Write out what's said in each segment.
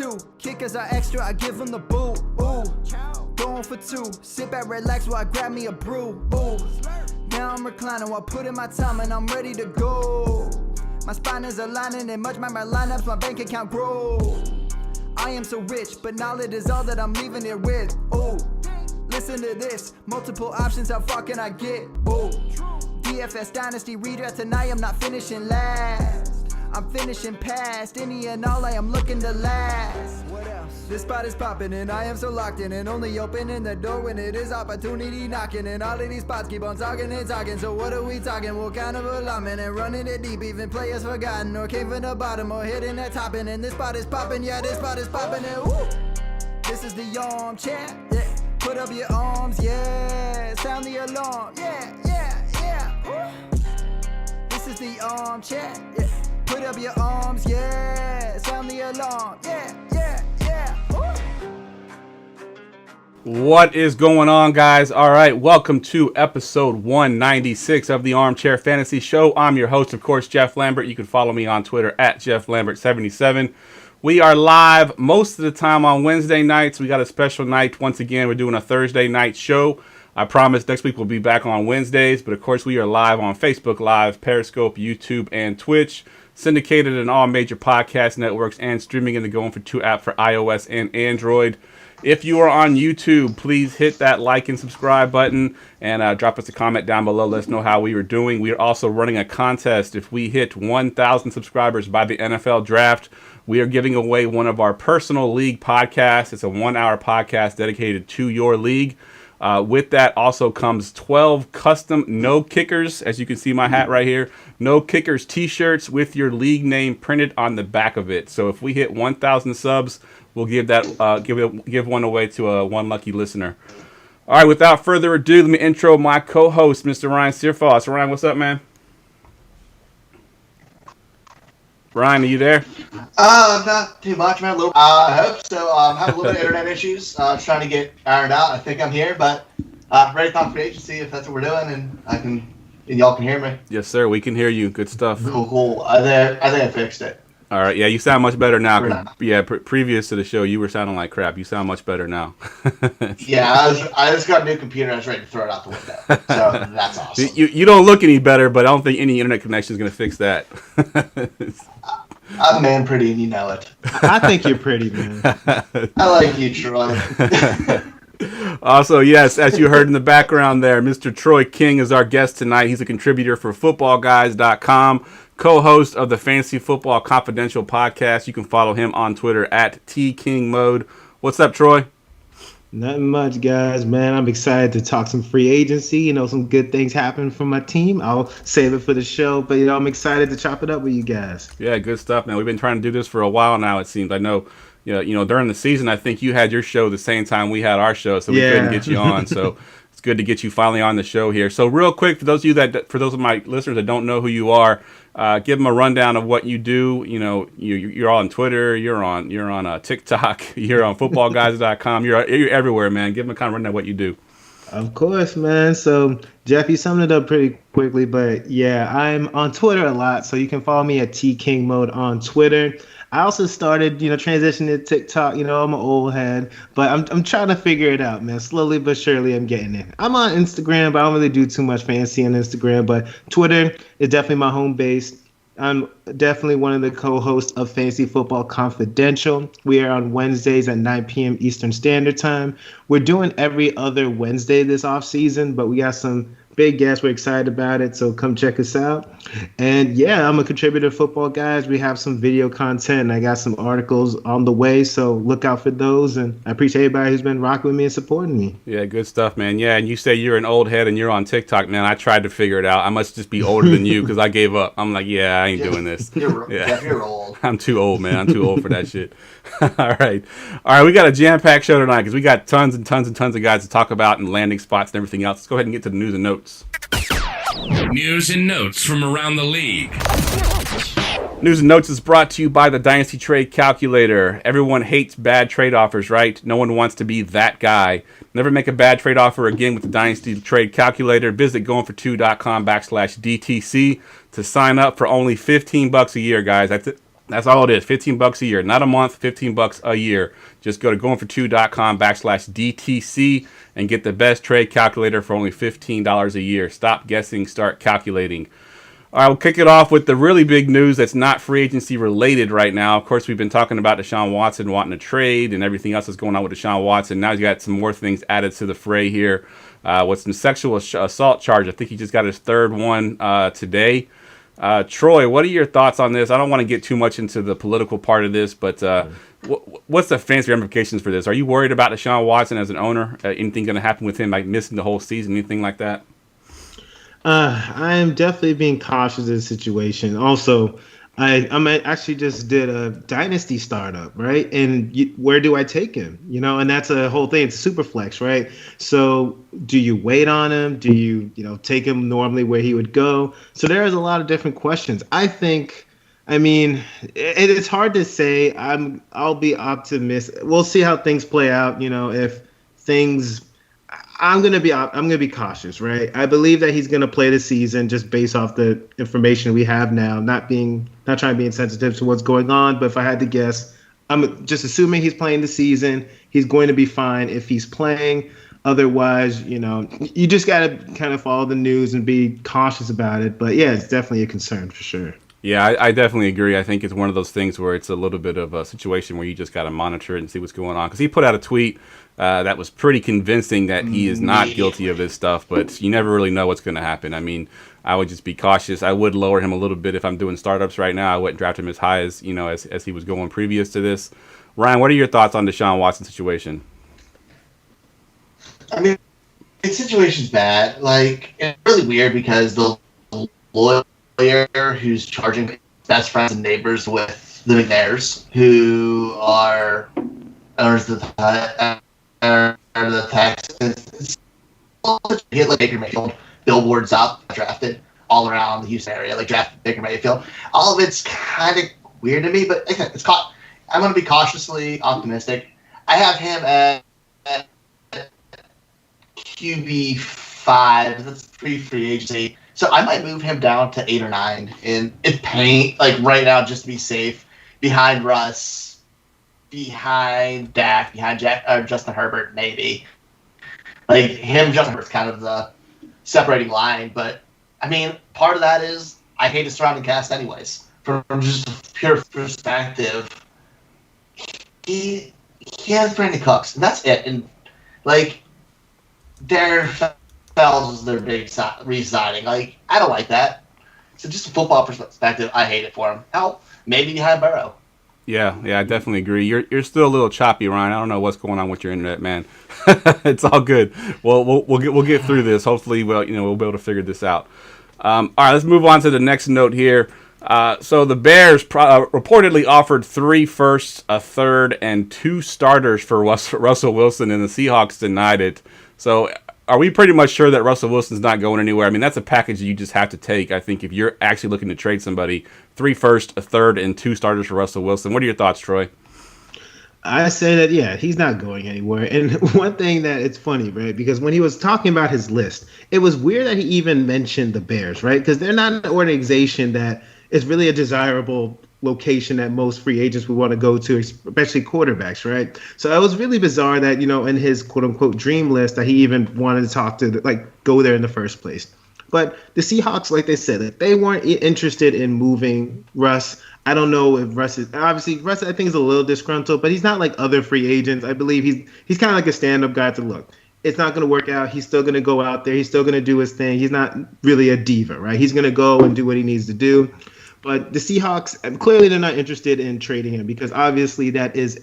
2. Kickers are extra, I give them the boot. Ooh, going for 2. Sit back, relax while I grab me a brew. Ooh, now I'm reclining while putting my time and I'm ready to go. My spine is aligning and much my lineups, my bank account grow. I am so rich, but knowledge is all that I'm leaving it with. Ooh, listen to this, multiple options, how far can I get? Ooh, DFS Dynasty redraft tonight, I'm not finishing last. I'm finishing past any and all, I am looking to last. What else? This spot is popping and I am so locked in and only opening the door when it is opportunity knocking. And all of these spots keep on talking and talking. So what are we talking? What kind of alignment? And running it deep, even players forgotten or came from the bottom or hitting that top. And this spot is popping, yeah, this spot is popping. And woo! This is the Armchair, yeah. Put up your arms, yeah. Sound the alarm, yeah, yeah, yeah. Woo! This is the Armchair, yeah. Put up your arms, yeah. Sound the alarm, yeah, yeah, yeah. Woo! What is going on, guys? All right, welcome to episode 196 of the Armchair Fantasy Show. I'm your host, of course, Jeff Lambert. You can follow me on Twitter at JeffLambert77. We are live most of the time on Wednesday nights. We got a special night. Once again, we're doing a Thursday night show. I promise next week we'll be back on Wednesdays, but of course we are live on Facebook Live, Periscope, YouTube, and Twitch. Syndicated in all major podcast networks and streaming in the Going for 2 app for iOS and Android. If you are on YouTube, please hit that like and subscribe button and drop us a comment down below. Let us know how we were doing. We are also running a contest. If we hit 1,000 subscribers by the NFL Draft, we are giving away one of our personal league podcasts. It's a 1-hour podcast dedicated to your league. With that also comes 12 custom No Kickers, as you can see my hat right here. No Kickers t-shirts with your league name printed on the back of it. So if we hit 1,000 subs, we'll give that give one away to one lucky listener. All right, without further ado, let me intro my co-host, Mr. Ryan Searfoss. Ryan, what's up, man? Ryan, are you there? Not too much, man. I hope so. I'm having a little bit of internet issues. Trying to get ironed out. I think I'm here, but ready to talk free agency if that's what we're doing, and y'all can hear me. Yes, sir. We can hear you. Good stuff. Cool. I think I fixed it. All right. Yeah, you sound much better now. Yeah, previous to the show, you were sounding like crap. You sound much better now. Yeah, I just got a new computer. I was ready to throw it out the window. So that's awesome. You don't look any better, but I don't think any internet connection is going to fix that. I'm man pretty, and you know it. I think you're pretty, man. I like you, Troy. Also, yes, as you heard in the background there, Mr. Troy King is our guest tonight. He's a contributor for FootballGuys.com, co-host of the Fantasy Football Confidential podcast. You can follow him on Twitter at TKingMode. What's up, Troy? Nothing much, guys, man. I'm excited to talk some free agency. Some good things happen for my team. I'll save it for the show, but I'm excited to chop it up with you guys. Yeah, good stuff, man. We've been trying to do this for a while now, it seems. I know, during the season, I think you had your show the same time we had our show, so we couldn't get you on. So it's good to get you finally on the show here. So real quick, for those of my listeners that don't know who you are, give them a rundown of what you do. You're on Twitter, you're on TikTok, you're on FootballGuys.com, you're everywhere, man. Give them a kind of rundown of what you do. Of course, man. So, Jeff, you summed it up pretty quickly, but yeah, I'm on Twitter a lot, so you can follow me at TKingMode on Twitter. I also started, transitioning to TikTok. I'm an old head, but I'm trying to figure it out, man. Slowly but surely, I'm getting it. I'm on Instagram, but I don't really do too much fancy on Instagram. But Twitter is definitely my home base. I'm definitely one of the co-hosts of Fantasy Football Confidential. We are on Wednesdays at 9 p.m. Eastern Standard Time. We're doing every other Wednesday this off season, but we got some big guests. We're excited about it, so come check us out. And yeah, I'm a contributor to Football Guys. We have some video content, and I got some articles on the way, so look out for those. And I appreciate everybody who's been rocking with me and supporting me. Yeah, good stuff, man. Yeah, and you say you're an old head and you're on TikTok, man. I tried to figure it out. I must just be older than you because I gave up. I'm like, yeah, I ain't doing this. You're old. I'm too old, man. I'm too old for that shit. All right. We got a jam-packed show tonight because we got tons and tons and tons of guys to talk about and landing spots and everything else. Let's go ahead and get to the news and notes. News and notes from around the league. News and notes is brought to you by the Dynasty Trade Calculator. Everyone hates bad trade offers, right? No one wants to be that guy. Never make a bad trade offer again with the Dynasty Trade Calculator. Visit goingfor2.com/DTC to sign up for only $15 a year, guys. That's all it is. $15 a year, not a month. $15 a year. Just go to goingfor2.com/DTC and get the best trade calculator for only $15 a year. Stop guessing, start calculating. All right, we'll kick it off with the really big news that's not free agency related right now. Of course, we've been talking about Deshaun Watson wanting to trade and everything else that's going on with Deshaun Watson. Now he's got some more things added to the fray here. With some sexual assault charge. I think he just got his third one today. Troy, what are your thoughts on this? I don't want to get too much into the political part of this, but what's the fancy ramifications for this? Are you worried about Deshaun Watson as an owner? Anything going to happen with him, like missing the whole season, anything like that? I am definitely being cautious of the situation. Also, I actually just did a dynasty startup, right? And where do I take him? And that's a whole thing. It's super flex, right? So do you wait on him? Do you, take him normally where he would go? So there's a lot of different questions. It's hard to say. I'll be optimistic. We'll see how things play out. If things. I'm gonna be cautious, right? I believe that he's gonna play the season just based off the information we have now. Not trying to be insensitive to what's going on, but if I had to guess, I'm just assuming he's playing the season. He's going to be fine if he's playing. Otherwise, you just gotta kind of follow the news and be cautious about it. But yeah, it's definitely a concern for sure. Yeah, I definitely agree. I think it's one of those things where it's a little bit of a situation where you just got to monitor it and see what's going on. Because he put out a tweet that was pretty convincing that he is not guilty of this stuff, but you never really know what's going to happen. I would just be cautious. I would lower him a little bit if I'm doing startups right now. I wouldn't draft him as high as as he was going previous to this. Ryan, what are your thoughts on Deshaun Watson's situation? The situation's bad. It's really weird because the lawyer who's charging best friends and neighbors with the McNairs, who are owners of the Texans, get Baker Mayfield billboards up, drafted all around the Houston area, drafted Baker Mayfield. All of it's kind of weird to me, but it's caught. I'm going to be cautiously optimistic. I have him at QB5. That's free agency. So I might move him down to 8 or 9 in paint, right now, just to be safe, behind Russ, behind Dak, behind Justin Herbert, maybe. Justin Herbert's kind of the separating line. But, part of that is I hate his surrounding cast anyways. From just a pure perspective, he has Brandon Cooks, and that's it. And, they're... Fells is their big re-signing. I don't like that. So just a football perspective, I hate it for him. Hell, maybe behind Burrow. Yeah, I definitely agree. You're still a little choppy, Ryan. I don't know what's going on with your internet, man. It's all good. Well, we'll get through this. Hopefully, we'll be able to figure this out. All right, let's move on to the next note here. So the Bears reportedly offered 3 firsts, a third, and 2 starters for Russell Wilson, and the Seahawks denied it. So are we pretty much sure that Russell Wilson's not going anywhere? That's a package that you just have to take, I think, if you're actually looking to trade somebody. 3 firsts, a third, and 2 starters for Russell Wilson. What are your thoughts, Troy? I say that, yeah, he's not going anywhere. And one thing that it's funny, right, because when he was talking about his list, it was weird that he even mentioned the Bears, right? Because they're not an organization that is really a desirable location that most free agents would want to go to, especially quarterbacks, right? So it was really bizarre that, in his quote-unquote dream list that he even wanted to talk to, go there in the first place. But the Seahawks, like they said, they weren't interested in moving Russ. I don't know if Russ, I think, is a little disgruntled, but he's not like other free agents. I believe he's kind of like a stand-up guy to look. It's not going to work out. He's still going to go out there. He's still going to do his thing. He's not really a diva, right? He's going to go and do what he needs to do. But the Seahawks, clearly they're not interested in trading him because obviously that is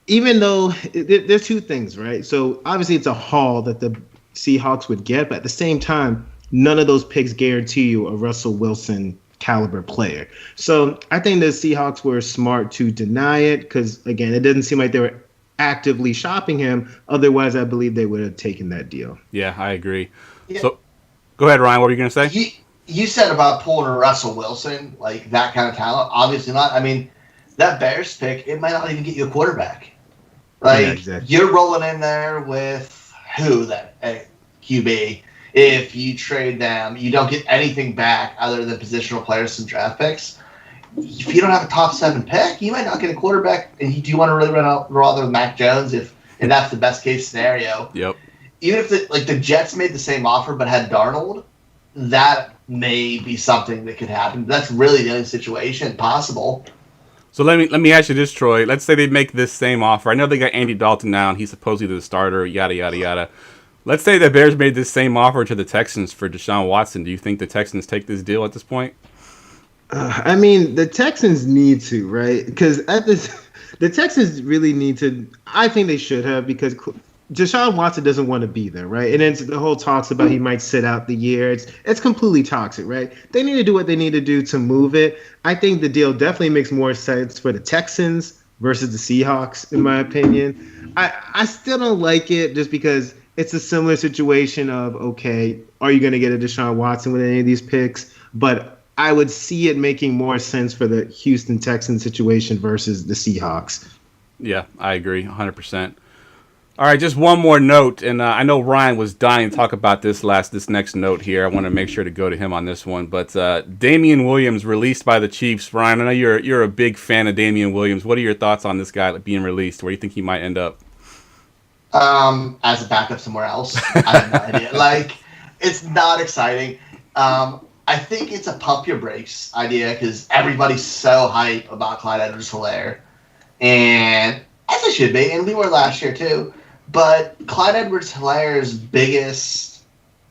even though there's 2 things, right? So obviously it's a haul that the Seahawks would get, but at the same time, none of those picks guarantee you a Russell Wilson caliber player. So I think the Seahawks were smart to deny it because, again, it doesn't seem like they were actively shopping him. Otherwise, I believe they would have taken that deal. Yeah, I agree. Yeah. So go ahead, Ryan. What were you going to say? You said about pulling a Russell Wilson, that kind of talent. Obviously not. That Bears pick, it might not even get you a quarterback. Yeah, exactly. You're rolling in there with who then? QB. If you trade them, you don't get anything back other than positional players and draft picks. if you don't have a top 7 pick, you might not get a quarterback. And do you want to really run out rather with Mac Jones if that's the best case scenario? Yep. Even if the Jets made the same offer but had Darnold, that may be something that could happen. That's really the only situation possible. So let me ask you this, Troy. Let's say they make this same offer. I know they got Andy Dalton now, and he's supposedly the starter, yada, yada, yada. Let's say the Bears made this same offer to the Texans for Deshaun Watson. Do you think the Texans take this deal at this point? I mean, the Texans need to, right? Because the Texans really need to. I think they should have, because Deshaun Watson doesn't want to be there, right? And then the whole talks about he might sit out the year. It's completely toxic, right? They need to do what they need to do to move it. I think the deal definitely makes more sense for the Texans versus the Seahawks, in my opinion. I still don't like it just because it's a similar situation of, okay, are you going to get a Deshaun Watson with any of these picks? But I would see it making more sense for the Houston Texans situation versus the Seahawks. Yeah, I agree 100%. All right, just one more note, and I know Ryan was dying to talk about this next note here. I want to make sure to go to him on this one. But Damien Williams released by the Chiefs. Ryan, I know you're a big fan of Damien Williams. What are your thoughts on this guy being released? Where do you think he might end up? As a backup somewhere else. I have no idea. It's not exciting. I think it's a pump your brakes idea because everybody's so hype about Clyde Edwards-Helaire. And as it should be, and we were last year too. But Clyde Edwards-Helaire's biggest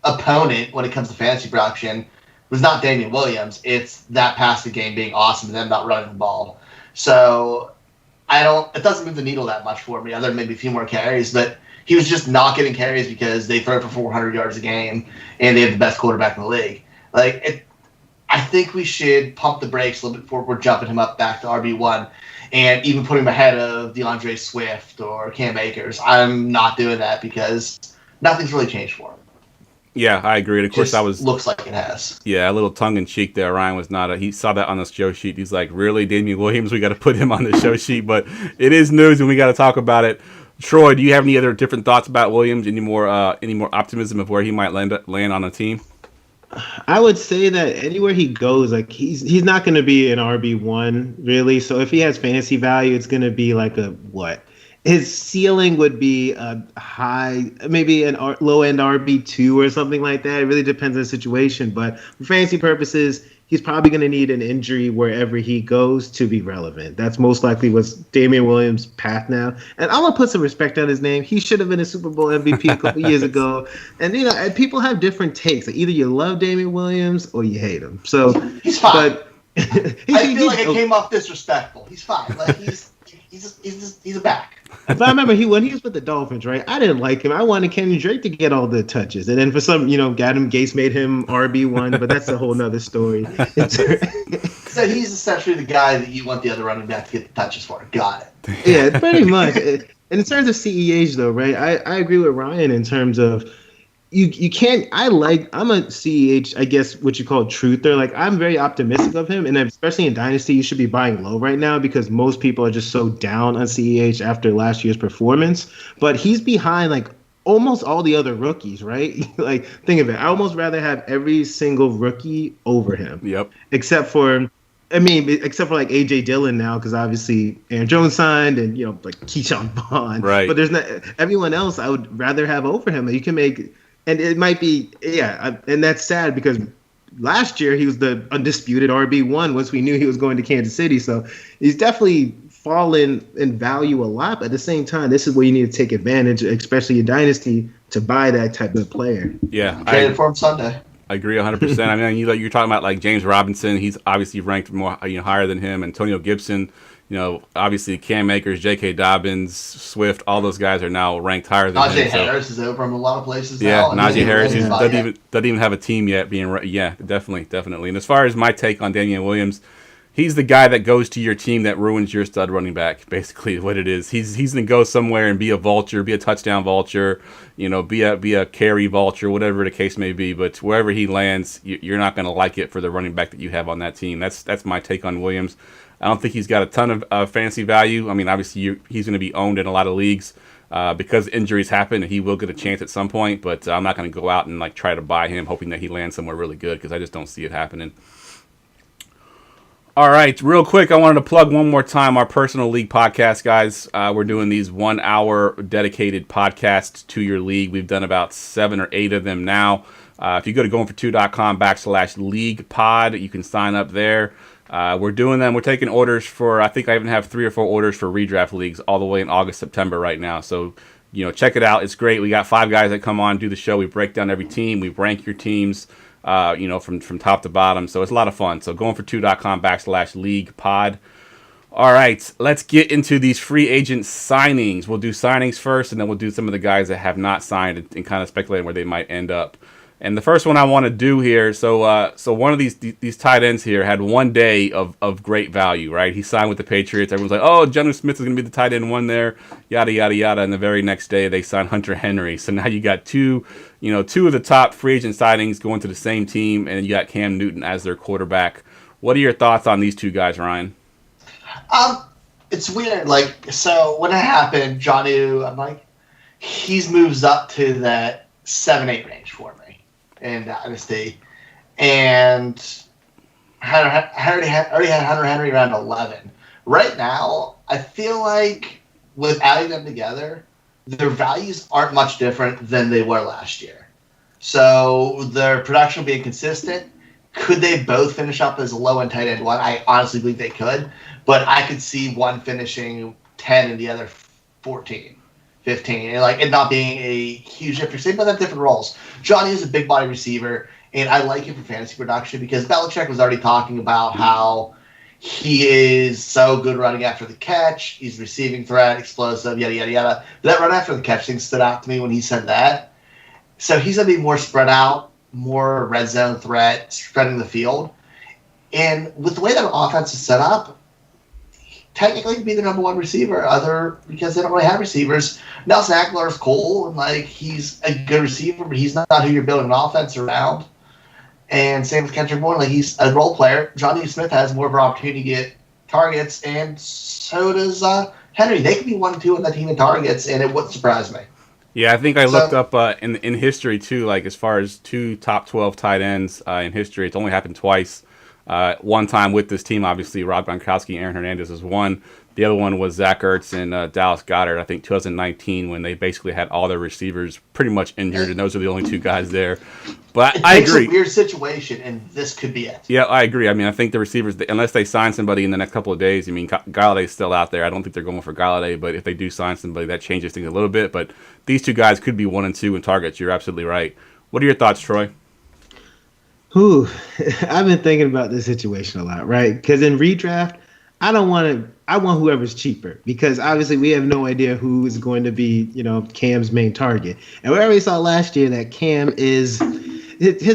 opponent when it comes to fantasy production was not Danielle Williams. It's that passing game being awesome and them not running the ball. So it doesn't move the needle that much for me, other than maybe a few more carries. But he was just not getting carries because they throw for 400 yards a game and they have the best quarterback in the league. I think we should pump the brakes a little bit before we're jumping him up back to RB1 and even putting him ahead of DeAndre Swift or Cam Akers. I'm not doing that because nothing's really changed for him. Yeah, I agree. And of course, looks like it has. Yeah, a little tongue in cheek there. Ryan was not. He saw that on the show sheet. He's like, "Really, Damien Williams? We got to put him on the show sheet." But it is news, and we got to talk about it. Troy, do you have any other different thoughts about Williams? Any more optimism of where he might land on a team? I would say that anywhere he goes, he's not going to be an RB1 really. So if he has fantasy value, it's going to be like a what? His ceiling would be a high, maybe an low end RB2 or something like that. It really depends on the situation. But for fantasy purposes, he's probably going to need an injury wherever he goes to be relevant. That's most likely what's Damien Williams' path now. And I'm going to put some respect on his name. He should have been a Super Bowl MVP a couple years ago. And, and people have different takes. Either you love Damien Williams or you hate him. So he's fine. But I feel like it came off disrespectful. He's fine. He's a back. If I remember, when he was with the Dolphins, right? I didn't like him. I wanted Kenyon Drake to get all the touches, and then for some, Adam Gase made him RB1, but that's a whole nother story. So he's essentially the guy that you want the other running back to get the touches for. Got it. Yeah, pretty much. And in terms of CEH, though, right? I agree with Ryan in terms of you can't. I'm a CEH, I guess what you call truther. I'm very optimistic of him, and especially in Dynasty, you should be buying low right now because most people are just so down on CEH after last year's performance. But he's behind almost all the other rookies, right? Think of it. I almost rather have every single rookie over him. Yep. Except for AJ Dillon now, because obviously Aaron Jones signed, and Keyshawn Vaughn. Right. But there's not everyone else I would rather have over him. You can make. And it might be, and that's sad because last year he was the undisputed RB1 once we knew he was going to Kansas City. So he's definitely fallen in value a lot. But at the same time, this is where you need to take advantage, especially in Dynasty, to buy that type of player. Yeah. Traded for him Sunday. I agree 100%. I mean, you're talking about James Robinson. He's obviously ranked more higher than him. Antonio Gibson. Obviously Cam Akers, J.K. Dobbins, Swift, all those guys are now ranked higher than him. Najee Harris is over from a lot of places now. Yeah, Najee Harris doesn't even have a team yet. Definitely. And as far as my take on Danielle Williams, he's the guy that goes to your team that ruins your stud running back. Basically, what it is. He's going to go somewhere and be a vulture, be a touchdown vulture, be a carry vulture, whatever the case may be. But wherever he lands, you're not going to like it for the running back that you have on that team. That's my take on Williams. I don't think he's got a ton of fantasy value. I mean, obviously, he's going to be owned in a lot of leagues because injuries happen, and he will get a chance at some point. But I'm not going to go out and try to buy him, hoping that he lands somewhere really good because I just don't see it happening. All right, real quick, I wanted to plug one more time our personal league podcast, guys. We're doing these 1 hour dedicated podcasts to your league. We've done about 7 or 8 of them now. If you go to goingfor2.com/league pod, you can sign up there. We're doing them. We're taking orders for, I think I even have 3 or 4 orders for redraft leagues all the way in August, September right now. So, check it out. It's great. We got 5 guys that come on, do the show. We break down every team. We rank your teams. From top to bottom. So it's a lot of fun. So goingfor2.com/league pod. All right, let's get into these free agent signings. We'll do signings first, and then we'll do some of the guys that have not signed and kind of speculate where they might end up. And the first one I want to do here, so one of these tight ends here had 1 day of great value, right? He signed with the Patriots. Everyone's like, oh, Jonnu Smith is going to be the tight end 1 there, yada, yada, yada. And the very next day, they signed Hunter Henry. So now you got two of the top free agent signings going to the same team, and you got Cam Newton as their quarterback. What are your thoughts on these 2 guys, Ryan? It's weird. So when it happened, Jonnu, I'm like, he's moves up to that 7-8 range for me in Dynasty, and I already had Hunter Henry around 11. Right now, I feel like with adding them together, their values aren't much different than they were last year. So their production being consistent, could they both finish up as a low-end tight end 1? I honestly believe they could, but I could see one finishing 10 and the other 14. 15, and it not being a huge difference. They both have different roles. Johnny is a big body receiver, and I like him for fantasy production because Belichick was already talking about how he is so good running after the catch. He's receiving threat, explosive, yada, yada, yada. That run after the catch thing stood out to me when he said that. So he's going to be more spread out, more red zone threat, spreading the field. And with the way that offense is set up, technically be the number 1 receiver, because they don't really have receivers. Nelson Aguilar is cool, and he's a good receiver, but he's not who you're building an offense around. And same with Kendrick Bourne, he's a role player. Jonnu Smith has more of an opportunity to get targets, and so does Henry. They could be 1 and 2 on that team in targets, and it wouldn't surprise me. Yeah, I think I looked up in history too, as far as 2 top 12 tight ends in history. It's only happened twice. One time with this team, obviously, Rob Gronkowski and Aaron Hernandez was one. The other one was Zach Ertz and Dallas Goedert, I think 2019, when they basically had all their receivers pretty much injured, and those are the only 2 guys there. But I agree. It's a weird situation, and this could be it. Yeah, I agree. I think the receivers, unless they sign somebody in the next couple of days, Galladay's still out there. I don't think they're going for Galladay, but if they do sign somebody, that changes things a little bit. But these 2 guys could be 1 and 2 in targets. You're absolutely right. What are your thoughts, Troy? I've been thinking about this situation a lot, right? Because in redraft, I want whoever's cheaper, because obviously we have no idea who is going to be, Cam's main target. And we already saw last year that Cam his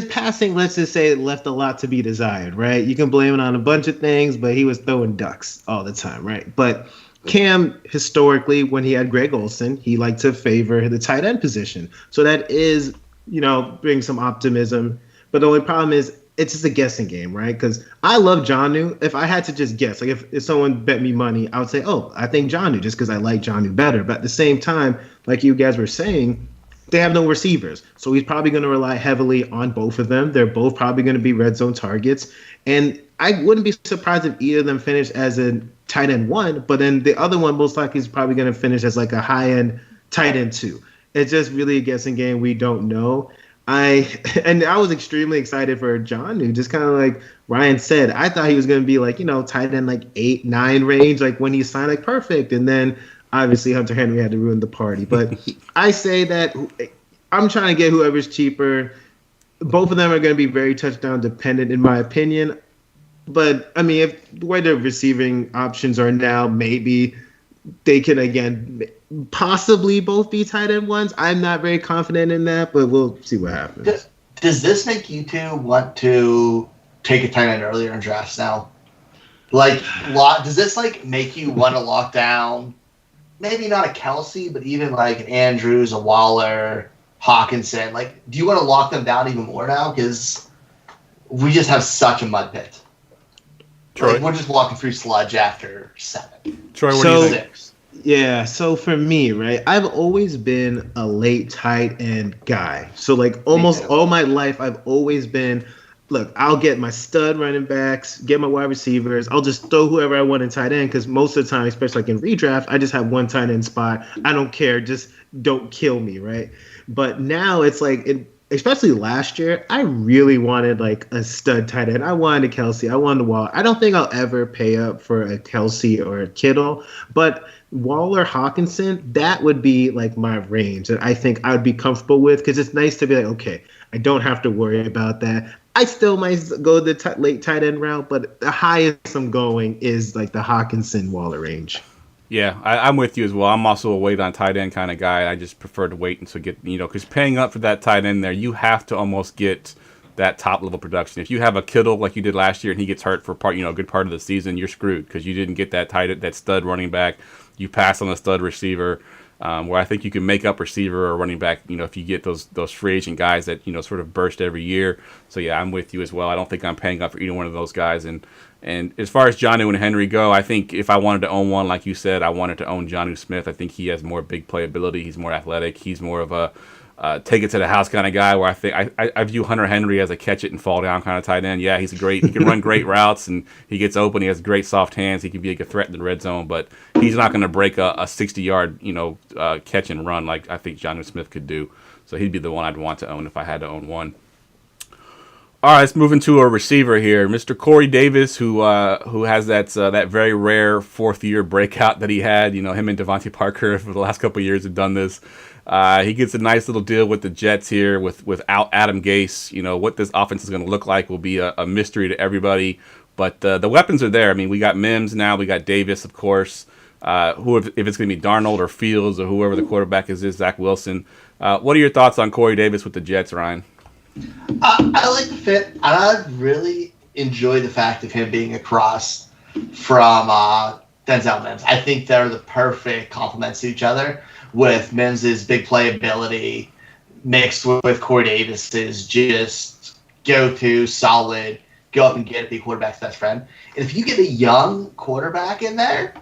passing, let's just say, left a lot to be desired, right? You can blame it on a bunch of things, but he was throwing ducks all the time, right? But Cam, historically, when he had Greg Olsen, he liked to favor the tight end position. So that is, brings some optimism. But the only problem is it's just a guessing game, right? Because I love Jonnu. If I had to just guess, if someone bet me money, I would say, oh, I think Jonnu, just because I like Jonnu better. But at the same time, like you guys were saying, they have no receivers. So he's probably going to rely heavily on both of them. They're both probably going to be red zone targets. And I wouldn't be surprised if either of them finish as a tight end 1, but then the other one most likely is probably going to finish as a high-end tight end 2. It's just really a guessing game. We don't know. I was extremely excited for Jonnu, just kind of like Ryan said. I thought he was going to be tight end 8, 9 range, when he signed, perfect. And then obviously Hunter Henry had to ruin the party. But I say that I'm trying to get whoever's cheaper. Both of them are going to be very touchdown dependent, in my opinion. But if the way the receiving options are now, maybe they can again possibly both be tight end 1s. I'm not very confident in that, but we'll see what happens. Does this make you 2 want to take a tight end earlier in drafts now? Does this make you want to lock down maybe not a Kelsey, but even an Andrews, a Waller, Hawkinson? Do you want to lock them down even more now? Because we just have such a mud pit. Troy? We're just walking through sludge after 7. Troy, what do you think? 6. Yeah, so for me, right, I've always been a late tight end guy. So almost all my life, I've always been look, I'll get my stud running backs, get my wide receivers. I'll just throw whoever I want in tight end because most of the time, especially like in redraft, I just have one tight end spot. I don't care. Just don't kill me, right? But now it's like, especially last year, I really wanted like a stud tight end. I wanted a Kelsey. I wanted a Waller. I don't think I'll ever pay up for a Kelsey or a Kittle, but Waller, Hawkinson, that would be like my range that I think I would be comfortable with because it's nice to be like, okay, I don't have to worry about that. I still might go the late tight end route, but the highest I'm going is like the Hawkinson Waller range. Yeah, I'm with you as well. I'm also a wait on tight end kind of guy. I just prefer to wait until get, because paying up for that tight end there, you have to almost get that top level production. If you have a Kittle like you did last year and he gets hurt for a good part of the season, you're screwed because you didn't get that stud running back. You pass on the stud receiver. Where I think you can make up receiver or running back, if you get those free agent guys that, sort of burst every year. So, yeah, I'm with you as well. I don't think I'm paying up for either one of those guys. And as far as Jonnu and Henry go, I think if I wanted to own one, like you said, I wanted to own Jonnu Smith. I think he has more big playability. He's more athletic. He's more of a take it to the house kind of guy where I think I view Hunter Henry as a catch it and fall down kind of tight end. Yeah, he can run great routes and he gets open. He has great soft hands. He can be like a threat in the red zone, but he's not going to break a 60-yard, catch and run like I think Jonnu Smith could do. So he'd be the one I'd want to own if I had to own one. All right, let's move into a receiver here, Mr. Corey Davis, who has that very rare fourth-year breakout that he had. Him and Devontae Parker for the last couple of years have done this. He gets a nice little deal with the Jets here without Adam Gase. What this offense is going to look like will be a mystery to everybody. But the weapons are there. I mean, we got Mims now. We got Davis, of course. If it's going to be Darnold or Fields or whoever the quarterback is Zach Wilson. What are your thoughts on Corey Davis with the Jets, Ryan? I like the fit, and I really enjoy the fact of him being across from Denzel Mims. I think they're the perfect complements to each other, with Mims' big playability mixed with Corey Davis's just go-to, solid, go up and get it, be quarterback's best friend. And if you get a young quarterback in there,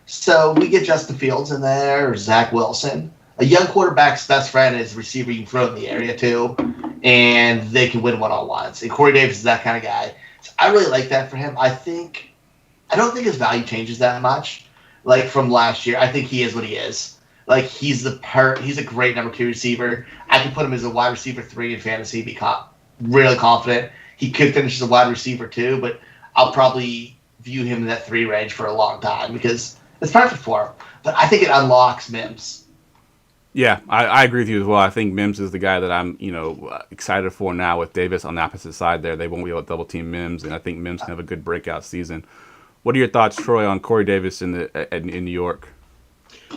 so we get Justin Fields in there or Zach Wilson, a young quarterback's best friend is a receiver you can throw in the area to, and they can win one-on-ones. And Corey Davis is that kind of guy. So I really like that for him. I don't think his value changes that much, like from last year. I think he is what he is. Like he's a great number 2 receiver. I can put him as a wide receiver 3 in fantasy. Be really confident he could finish as a wide receiver 2, but I'll probably view him in that 3 range for a long time because it's perfect for him. But I think it unlocks Mims. Yeah, I agree with you as well. I think Mims is the guy that I'm, excited for now with Davis on the opposite side there. They won't be able to double team Mims, and I think Mims can have a good breakout season. What are your thoughts, Troy, on Corey Davis in New York?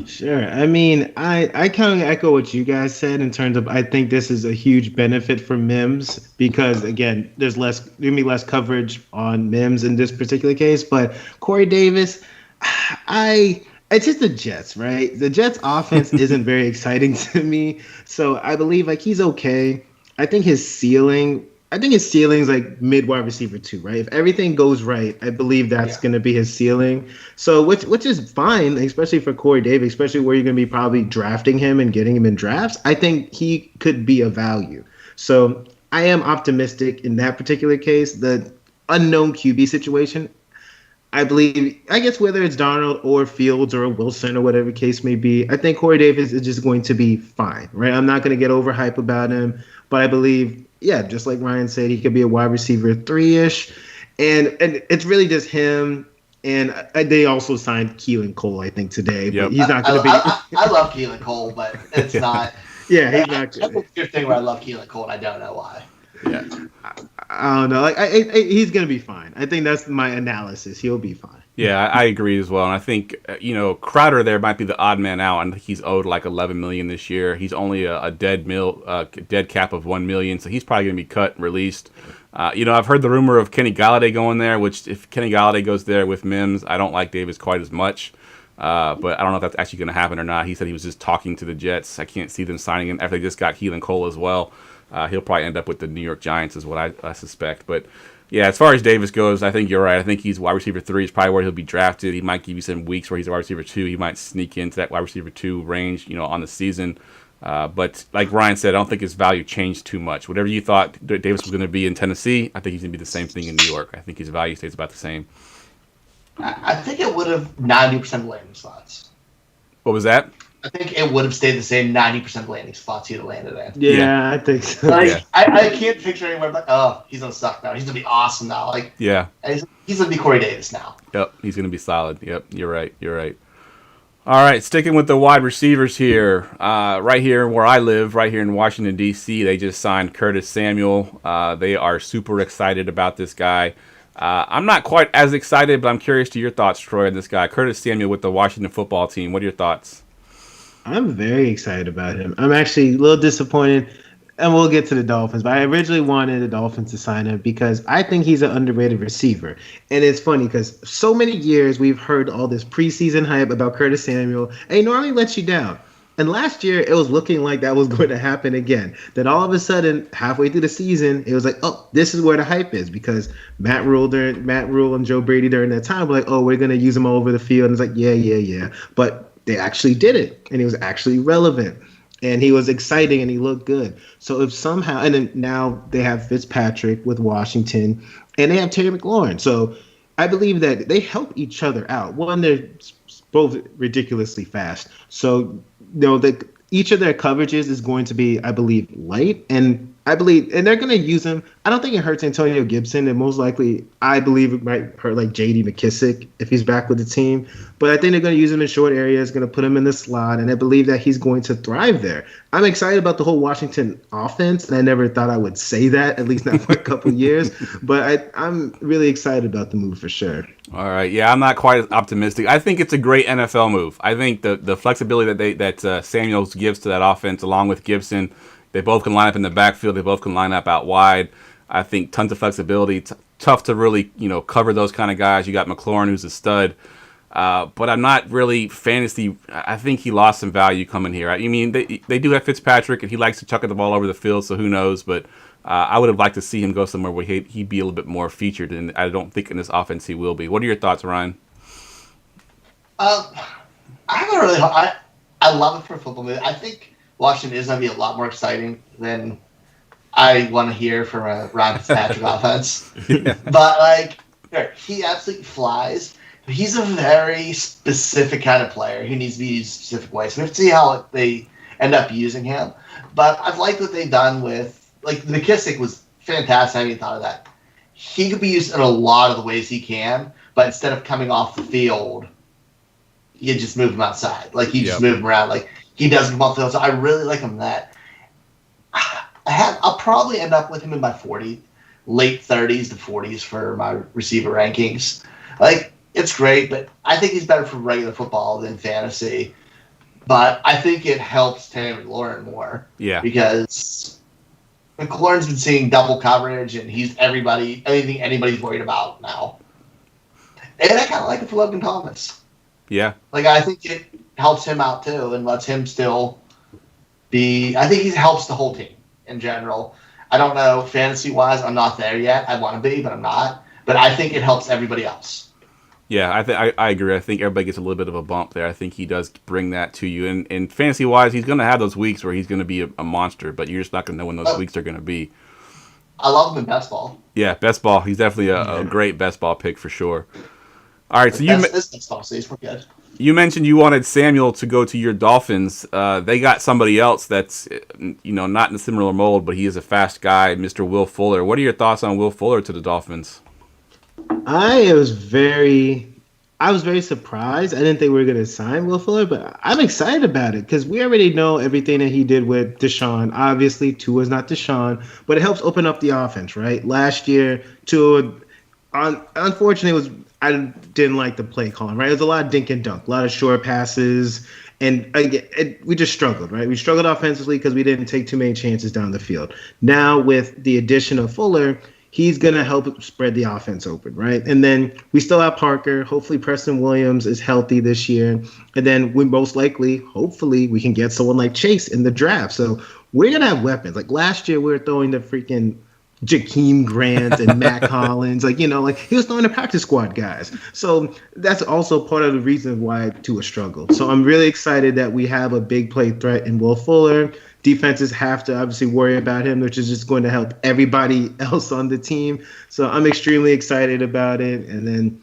Sure. I mean, I kind of echo what you guys said in terms of I think this is a huge benefit for Mims because, again, there's going to be less coverage on Mims in this particular case. But Corey Davis, it's just the Jets, right? The Jets offense isn't very exciting to me. So I believe he's okay. I think his ceiling is like mid wide receiver 2, right? If everything goes right, I believe that's going to be his ceiling. So which is fine, especially for Corey Davis, especially where you're going to be probably drafting him and getting him in drafts. I think he could be a value. So I am optimistic in that particular case. The unknown QB situation, I guess whether it's Darnold or Fields or Wilson or whatever case may be, I think Corey Davis is just going to be fine, right? I'm not going to get overhyped about him, but I believe, just like Ryan said, he could be a wide receiver 3-ish, and it's really just him. And they also signed Keelan Cole, I think, today. But he's not going to be. I love Keelan Cole, but it's not. Yeah, he's not. That's a good thing where I love Keelan Cole, and I don't know why. Yeah, I don't know. He's gonna be fine. I think that's my analysis. He'll be fine. Yeah, I agree as well. And I think Crowder there might be the odd man out. I think he's owed like $11 million this year. He's only a dead cap of $1 million, so he's probably gonna be cut and released. I've heard the rumor of Kenny Galladay going there. Which if Kenny Galladay goes there with Mims, I don't like Davis quite as much. But I don't know if that's actually going to happen or not. He said he was just talking to the Jets. I can't see them signing him after they just got Keelan Cole as well. He'll probably end up with the New York Giants is what I suspect. But, yeah, as far as Davis goes, I think you're right. I think he's wide receiver 3 is probably where he'll be drafted. He might give you some weeks where he's a wide receiver 2. He might sneak into that wide receiver 2 range, on the season. But like Ryan said, I don't think his value changed too much. Whatever you thought Davis was going to be in Tennessee, I think he's going to be the same thing in New York. I think his value stays about the same. I think it would have 90% landing spots. What was that? I think it would have stayed the same 90% landing spots he'd have landed in. Yeah, I think so. Like, Yeah. I can't picture anywhere like, oh, he's gonna suck now. He's gonna be awesome now. Like, Yeah. he's gonna be Corey Davis now. Yep, he's going to be solid. Yep, you're right. All right, sticking with the wide receivers here. Right here where I live, right here in Washington, D.C., they just signed Curtis Samuel. They are super excited about this guy. I'm not quite as excited, but I'm curious to your thoughts, Troy, on this guy. Curtis Samuel with the Washington football team. What are your thoughts? I'm very excited about him. I'm actually a little disappointed, and we'll get to the Dolphins, but I originally wanted the Dolphins to sign him because I think he's an underrated receiver. And it's funny because so many years we've heard all this preseason hype about Curtis Samuel, and he normally lets you down. And last year, it was looking like that was going to happen again. Then all of a sudden, halfway through the season, it was like, oh, this is where the hype is, because Matt Rule and Joe Brady during that time were like, oh, we're going to use him all over the field. And it's like, yeah. But they actually did it, and he was actually relevant, and he was exciting, and he looked good. So if somehow, and then now they have Fitzpatrick with Washington, and they have Terry McLaurin. So I believe that they help each other out. One, they're both ridiculously fast. So, each of their coverages is going to be, I believe, light, and they're going to use him. I don't think it hurts Antonio Gibson, and most likely, I believe it might hurt like J.D. McKissick if he's back with the team. But I think they're going to use him in short areas, going to put him in the slot, and I believe that he's going to thrive there. I'm excited about the whole Washington offense, and I never thought I would say that, at least not for a couple years. But I'm really excited about the move for sure. All right, yeah, I'm not quite as optimistic. I think it's a great NFL move. I think the flexibility that Samuels gives to that offense, along with Gibson, they both can line up in the backfield. They both can line up out wide. I think tons of flexibility. Tough to really cover those kind of guys. You got McLaurin, who's a stud. But I'm not really fantasy. I think he lost some value coming here. I mean, they do have Fitzpatrick, and he likes to chuck the ball over the field, so who knows. But I would have liked to see him go somewhere where he'd be a little bit more featured, and I don't think in this offense he will be. What are your thoughts, Ryan? I haven't really. I love it for a football movie. I think Washington is going to be a lot more exciting than I want to hear from a Ryan Fitzpatrick offense. Yeah. But, he absolutely flies. He's a very specific kind of player who needs to be used a specific way. So we have to see how they end up using him. But I've liked what they've done with, McKissick was fantastic. I hadn't even thought of that. He could be used in a lot of the ways he can, but instead of coming off the field, you just move him outside. You just move him around. He doesn't come off the field. So I really like him that. I'll probably end up with him in my late 30s to 40s for my receiver rankings. It's great, but I think he's better for regular football than fantasy. But I think it helps Terry McLaurin more. Yeah. Because McLaurin's been seeing double coverage, and he's anything anybody's worried about now. And I kind of like it for Logan Thomas. Yeah. I think it helps him out too, and lets him still be. I think he helps the whole team in general. I don't know fantasy wise. I'm not there yet. I want to be, but I'm not. But I think it helps everybody else. Yeah, I agree. I think everybody gets a little bit of a bump there. I think he does bring that to you. And fantasy wise, he's going to have those weeks where he's going to be a monster, but you're just not going to know when those weeks are going to be. I love him in best ball. Yeah, best ball. He's definitely a great best ball pick for sure. All right, so this best ball season, we're good. You mentioned you wanted Samuel to go to your Dolphins. They got somebody else that's, not in a similar mold, but he is a fast guy, Mr. Will Fuller. What are your thoughts on Will Fuller to the Dolphins? I was very surprised. I didn't think we were going to sign Will Fuller, but I'm excited about it because we already know everything that he did with Deshaun. Obviously, Tua's not Deshaun, but it helps open up the offense, right? Last year, Tua, unfortunately, I didn't like the play calling, right? It was a lot of dink and dunk, a lot of short passes, and we just struggled, right? We struggled offensively because we didn't take too many chances down the field. Now, with the addition of Fuller, he's going to help spread the offense open, right? And then we still have Parker. Hopefully Preston Williams is healthy this year. And then we most likely, hopefully, we can get someone like Chase in the draft. So we're going to have weapons. Last year, we were throwing the freaking Jakeem Grant and Matt Collins. Like, like he was throwing the practice squad guys. So that's also part of the reason why Tua struggled. So I'm really excited that we have a big play threat in Will Fuller. Defenses have to obviously worry about him, which is just going to help everybody else on the team. So I'm extremely excited about it. And then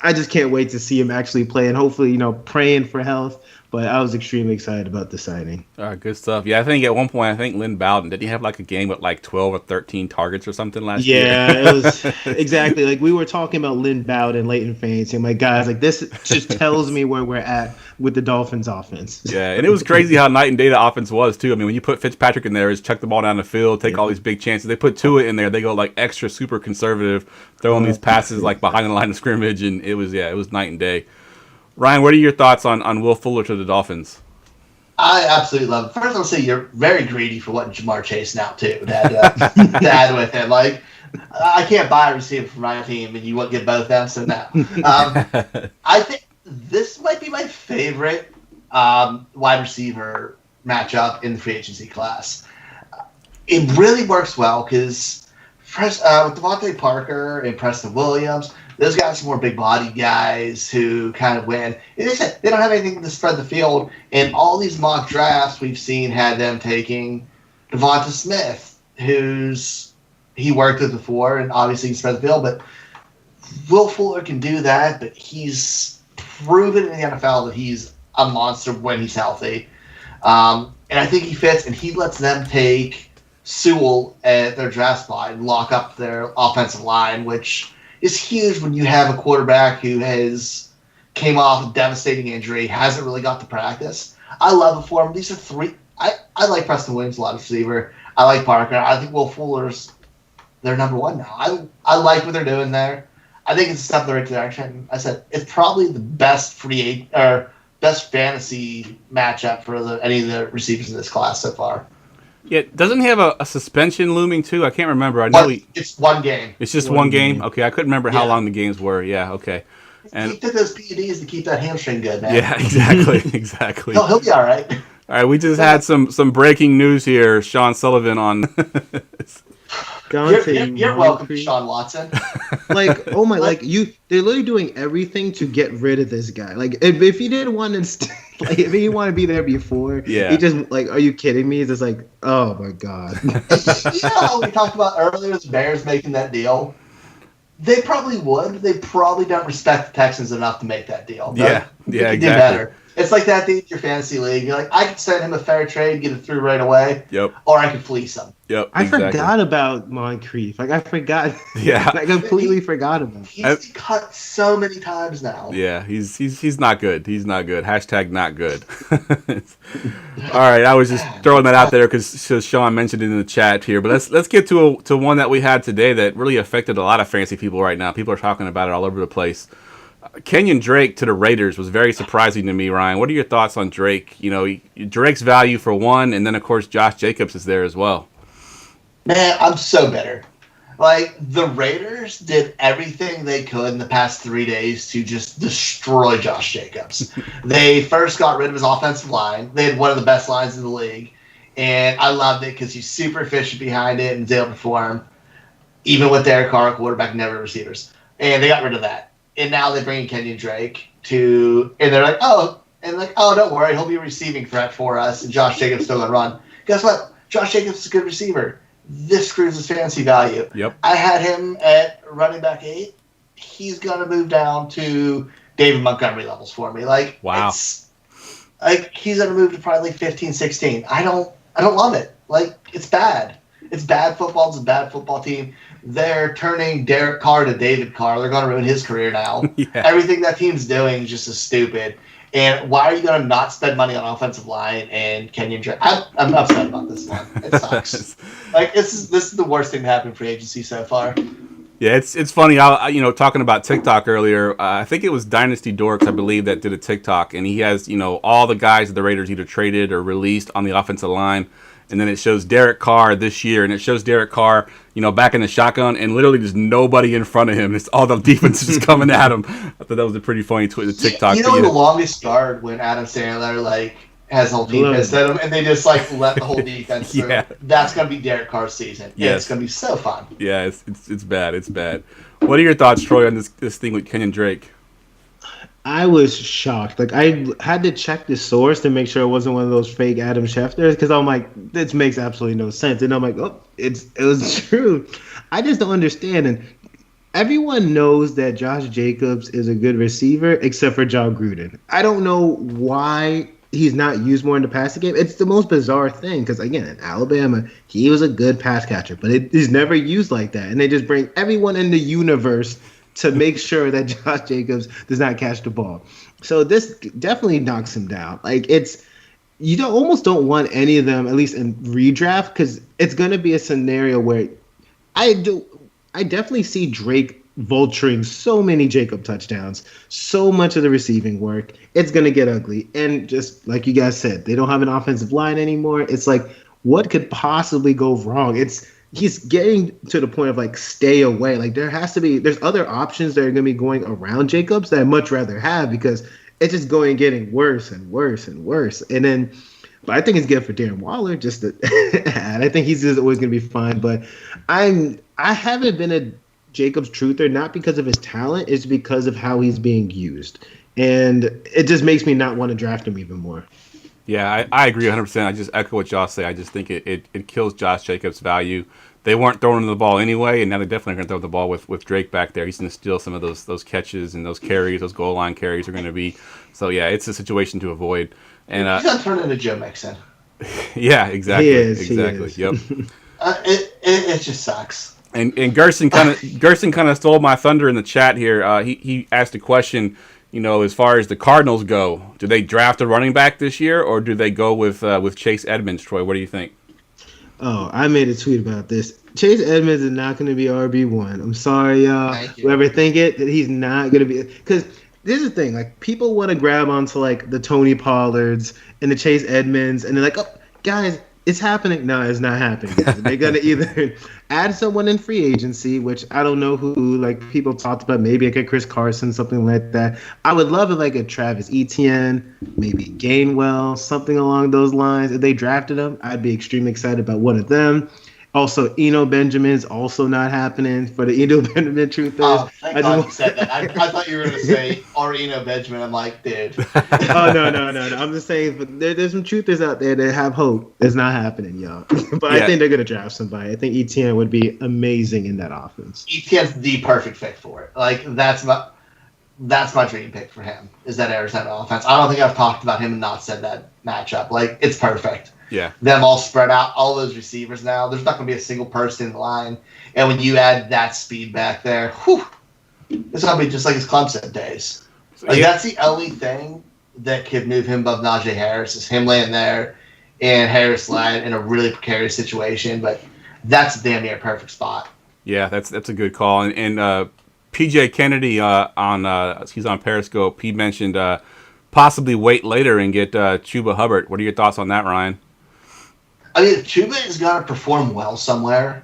I just can't wait to see him actually play, and hopefully, praying for health. But I was extremely excited about the signing. All right, good stuff. Yeah, I think at one point, Lynn Baldwin, did he have like a game with like 12 or 13 targets or something last year? Yeah, it was exactly. Like we were talking about Lynn Baldwin late in fantasy. I'm like, guys, like this just tells me where we're at with the Dolphins offense. Yeah, and it was crazy how night and day the offense was too. I mean, when you put Fitzpatrick in there, is chuck the ball down the field, take all these big chances. They put Tua in there, they go like extra super conservative, throwing these passes like behind the line of scrimmage, and it was night and day. Ryan, what are your thoughts on Will Fuller to the Dolphins? I absolutely love it. First, I'll say you're very greedy for what Jamar Chase now too to add with him. Like, I can't buy a receiver from my team, and you won't get both of them. So no. I think this might be my favorite wide receiver matchup in the free agency class. It really works well because with Devontae Parker and Preston Williams, those guys are more big body guys who kind of win. They don't have anything to spread the field. And all these mock drafts we've seen had them taking Devonta Smith, he worked with before, and obviously he spread the field. But Will Fuller can do that, but he's proven in the NFL that he's a monster when he's healthy. And I think he fits, and he lets them take Sewell at their draft spot and lock up their offensive line, which is huge when you have a quarterback who came off a devastating injury, hasn't really got to practice. I love it for him. These are three. I like Preston Williams a lot of receiver. I like Parker. I think Will Fuller's their number one now. I like what they're doing there. I think it's a step in the right direction. I said it's probably the best best fantasy matchup for any of the receivers in this class so far. Yeah, doesn't he have a suspension looming too? I can't remember. I know it's one game. It's just one game? Okay, I couldn't remember how long the games were. Yeah, okay. And he took those PEDs to keep that hamstring good, man. Yeah, exactly. He'll be all right. All right, we just had some breaking news here. Sean Sullivan on. You're welcome, Deshaun Watson. Like, oh my, they're literally doing everything to get rid of this guy. Like, if he didn't want to, if he didn't want to be there before, he just are you kidding me? It's just like, oh my god. How we talked about earlier, the Bears making that deal. They probably would. They probably don't respect the Texans enough to make that deal. Yeah, exactly. Do better. It's like that in your fantasy league. You're like, I could send him a fair trade, get it through right away. Yep. Or I could fleece him. Yep. I forgot about Moncrief. I forgot. Yeah. I completely forgot about him. He's cut so many times now. Yeah, he's not good. He's not good. Hashtag not good. All right, I was just throwing that out there because Sean mentioned it in the chat here. But let's get to one that we had today that really affected a lot of fantasy people right now. People are talking about it all over the place. Kenyon Drake to the Raiders was very surprising to me, Ryan. What are your thoughts on Drake? Drake's value for one, and then, of course, Josh Jacobs is there as well. Man, I'm so bitter. Like, the Raiders did everything they could in the past 3 days to just destroy Josh Jacobs. They first got rid of his offensive line. They had one of the best lines in the league. And I loved it because he's super efficient behind it and is able to perform, even with Derek Carr, quarterback, never receivers. And they got rid of that. And now they bring in Kenyon Drake and they're like, oh, don't worry, he'll be a receiving threat for us, and Josh Jacobs still gonna run. Guess what? Josh Jacobs is a good receiver. This screws his fantasy value. Yep. I had him at running back 8. He's gonna move down to David Montgomery levels for me. Like, wow. He's gonna move to probably 15, 16. I don't love it. Like, it's bad. It's bad football. It's a bad football team. They're turning Derek Carr to David Carr. They're going to ruin his career now. Yeah. Everything that team's doing is just as stupid. And why are you going to not spend money on offensive line and Kenyon Drake? I'm upset about this one. It sucks. This is the worst thing to happen in free agency so far. Yeah, it's funny. Talking about TikTok earlier, I think it was Dynasty Dorks, I believe, that did a TikTok, and he has all the guys that the Raiders either traded or released on the offensive line. And then it shows Derek Carr this year, and it shows Derek Carr, back in the shotgun, and literally there's nobody in front of him. It's all the defense just coming at him. I thought that was a pretty funny TikTok. The longest guard when Adam Sandler has the whole team pissed at him, and they just like let the whole defense through. Yeah. That's gonna be Derek Carr's season. Yes. And it's gonna be so fun. Yeah, it's bad. It's bad. What are your thoughts, Troy, on this thing with Kenyon Drake? I was shocked. Like, I had to check the source to make sure it wasn't one of those fake Adam Schefters, because I'm like, this makes absolutely no sense. And I'm like, oh, it was true. I just don't understand. And everyone knows that Josh Jacobs is a good receiver, except for John Gruden. I don't know why he's not used more in the passing game. It's the most bizarre thing, because, again, in Alabama, he was a good pass catcher, but he's never used like that. And they just bring everyone in the universe to make sure that Josh Jacobs does not catch the ball. So this definitely knocks him down. Like, almost don't want any of them, at least in redraft, because it's going to be a scenario where I definitely see Drake vulturing so many Jacob touchdowns, so much of the receiving work. It's going to get ugly. And just like you guys said, they don't have an offensive line anymore. It's like, what could possibly go wrong? He's getting to the point of like, stay away. Like, there's other options that are going to be going around Jacobs that I'd much rather have, because it's just getting worse and worse and worse. But I think it's good for Darren Waller just to add. I think he's just always going to be fine. But I haven't been a Jacobs truther, not because of his talent, it's because of how he's being used. And it just makes me not want to draft him even more. Yeah, I agree 100%. I just echo what Josh say. I just think it kills Josh Jacobs' value. They weren't throwing the ball anyway, and now they're definitely going to throw the ball with Drake back there. He's going to steal some of those catches and those carries. Those goal line carries are going to be. So, yeah, it's a situation to avoid. And he's going to turn into Joe Mixon. Yeah, exactly. He is. Yep. It just sucks. And Gerson kind of stole my thunder in the chat here. He asked a question. As far as the Cardinals go, do they draft a running back this year, or do they go with Chase Edmonds? Troy, what do you think? Oh, I made a tweet about this. Chase Edmonds is not going to be RB1. I'm sorry, y'all. Whoever think it, that he's not going to be. Because this is the thing. Like, people want to grab onto, like, the Tony Pollards and the Chase Edmonds, and they're like, oh, guys, it's happening. No, it's not happening. They're going to either add someone in free agency, which I don't know who, like, people talked about, maybe like a Chris Carson, something like that. I would love it, like a Travis Etienne, maybe Gainwell, something along those lines. If they drafted him, I'd be extremely excited about one of them. Also, Eno Benjamin's also not happening for the Eno Benjamin truthers. Oh, thank God you said that. I thought you were going to say, or Eno Benjamin. I'm like, dude. Oh, no. I'm just saying, but there's some truthers out there that have hope. It's not happening, y'all. But yeah. I think they're going to draft somebody. I think Etienne would be amazing in that offense. Etienne's the perfect fit for it. Like, that's my dream pick for him, is that Arizona offense. I don't think I've talked about him and not said that matchup. Like, it's perfect. Yeah. Them all spread out, all those receivers now. There's not going to be a single person in the line. And when you add that speed back there, it's going to be just like his Clemson days. Like, that's the only thing that could move him above Najee Harris, is him laying there and Harris led in a really precarious situation. But that's damn near a perfect spot. Yeah, that's a good call. And PJ Kennedy he's on Periscope. He mentioned possibly wait later and get Chuba Hubbard. What are your thoughts on that, Ryan? I mean, Chuba is going to perform well somewhere.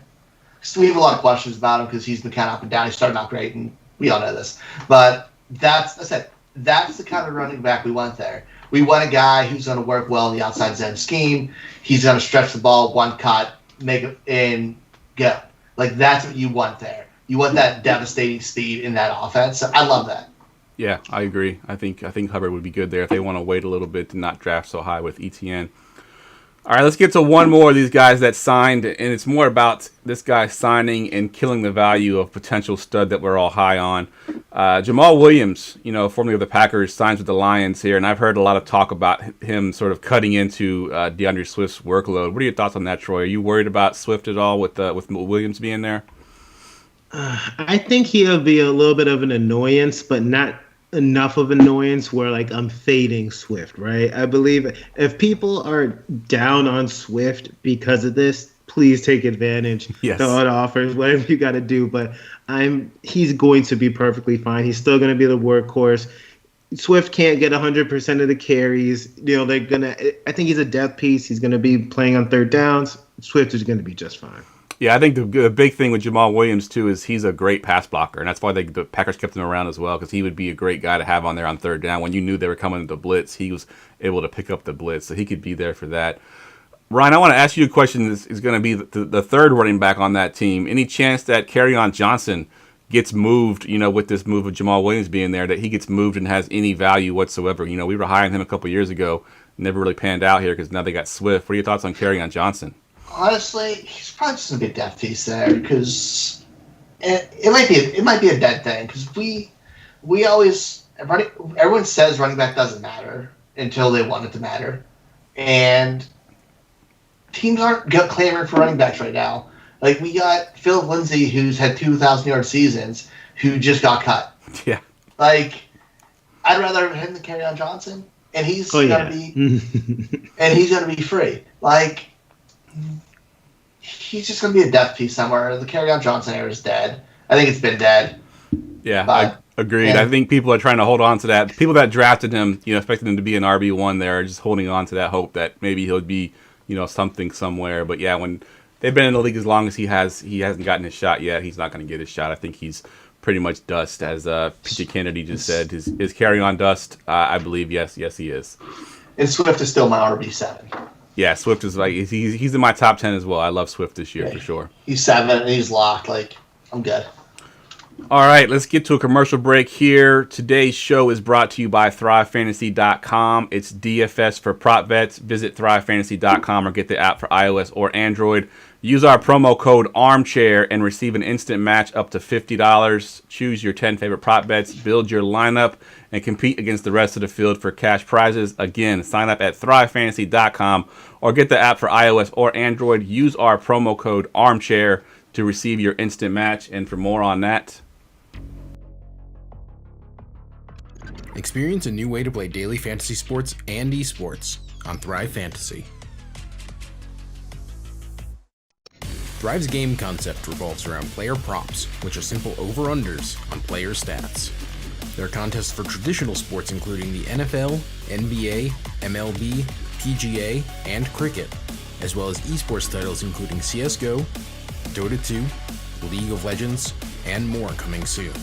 So we have a lot of questions about him because he's been kind of up and down. He's starting out great, and we all know this. But that's the kind of running back we want there. We want a guy who's going to work well in the outside zone scheme. He's going to stretch the ball, one cut, make it, and go. Like, that's what you want there. You want that devastating speed in that offense. So I love that. Yeah, I agree. I think Hubbard would be good there if they want to wait a little bit to not draft so high with ETN. All right, let's get to one more of these guys that signed, and it's more about this guy signing and killing the value of potential stud that we're all high on. Jamal Williams, formerly of the Packers, signs with the Lions here, and I've heard a lot of talk about him sort of cutting into DeAndre Swift's workload. What are your thoughts on that, Troy? Are you worried about Swift at all with Williams being there? I think he'll be a little bit of an annoyance, but not enough of annoyance where, like, I'm fading Swift, right? I believe if people are down on Swift because of this, please take advantage. Yes. The other offers, whatever you got to do. But he's going to be perfectly fine. He's still going to be the workhorse. Swift can't get 100% of the carries. I think he's a depth piece. He's going to be playing on third downs. Swift is going to be just fine. Yeah, I think the big thing with Jamal Williams, too, is he's a great pass blocker, and that's why the Packers kept him around as well, because he would be a great guy to have on there on third down. When you knew they were coming to blitz, he was able to pick up the blitz, so he could be there for that. Ryan, I want to ask you a question. This is going to be the third running back on that team. Any chance that Carrion Johnson gets moved, with this move of Jamal Williams being there, that he gets moved and has any value whatsoever? We were high on him a couple years ago, never really panned out here because now they got Swift. What are your thoughts on Carrion Johnson? Honestly, he's probably just gonna be a depth piece there because it might be a dead thing because we always everyone says running back doesn't matter until they want it to matter, and teams aren't clamoring for running backs right now. Like we got Phil Lindsay, who's had 2,000-yard seasons, who just got cut. Yeah. Like I'd rather have him than Carrion Johnson, and he's gonna be free. Like. He's just going to be a depth piece somewhere. The Carrion Johnson era is dead. I think it's been dead. Yeah, I agreed. Yeah. I think people are trying to hold on to that. People that drafted him, expecting him to be an RB1 there, are just holding on to that hope that maybe he'll be, something somewhere. But yeah, when they've been in the league as long as he hasn't gotten his shot yet. He's not going to get his shot. I think he's pretty much dust, as PJ Kennedy just said. Is Carrion dust? I believe yes, he is. And Swift is still my RB7. Yeah, Swift is he's in my top 10 as well. I love Swift this year for sure. He's 7 and he's locked. Like, I'm good. All right, let's get to a commercial break here. Today's show is brought to you by ThriveFantasy.com. It's DFS for prop bets. Visit ThriveFantasy.com or get the app for iOS or Android. Use our promo code Armchair and receive an instant match up to $50. Choose your 10 favorite prop bets, build your lineup, and compete against the rest of the field for cash prizes. Again, sign up at ThriveFantasy.com or get the app for iOS or Android. Use our promo code Armchair to receive your instant match. And for more on that, experience a new way to play daily fantasy sports and esports on Thrive Fantasy. Thrive's game concept revolves around player props, which are simple over-unders on player stats. There are contests for traditional sports including the NFL, NBA, MLB, PGA, and cricket, as well as esports titles including CSGO, Dota 2, League of Legends, and more coming soon.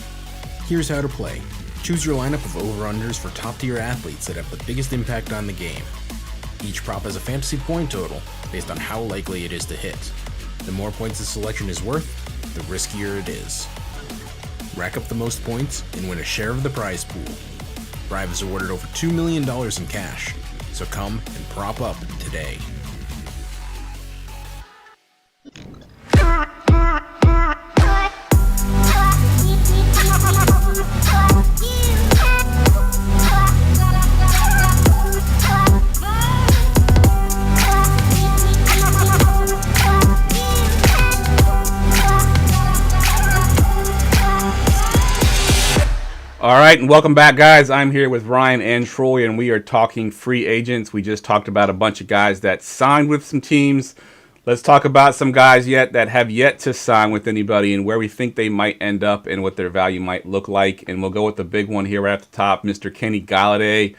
Here's how to play. Choose your lineup of over-unders for top-tier athletes that have the biggest impact on the game. Each prop has a fantasy point total based on how likely it is to hit. The more points a selection is worth, the riskier it is. Rack up the most points and win a share of the prize pool. Thrive is awarded over $2 million in cash, so come and prop up today. All right, and welcome back, guys. I'm here with Ryan and Troy, and we are talking free agents. We just talked about a bunch of guys that signed with some teams. Let's talk about some guys that have yet to sign with anybody and where we think they might end up and what their value might look like. And we'll go with the big one here right at the top, Mr. Kenny Galladay.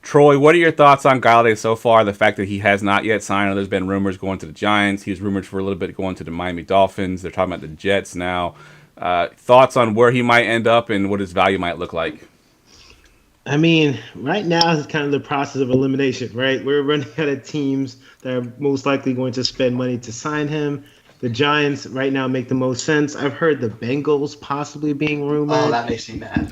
Troy, what are your thoughts on Galladay so far? The fact that he has not yet signed. There's been rumors going to the Giants. He was rumored for a little bit going to the Miami Dolphins. They're talking about the Jets now. Thoughts on where he might end up and what his value might look like? I mean, right now is kind of the process of elimination, right? We're running out of teams that are most likely going to spend money to sign him. The Giants right now make the most sense. I've heard the Bengals possibly being rumored. Oh, that makes me mad.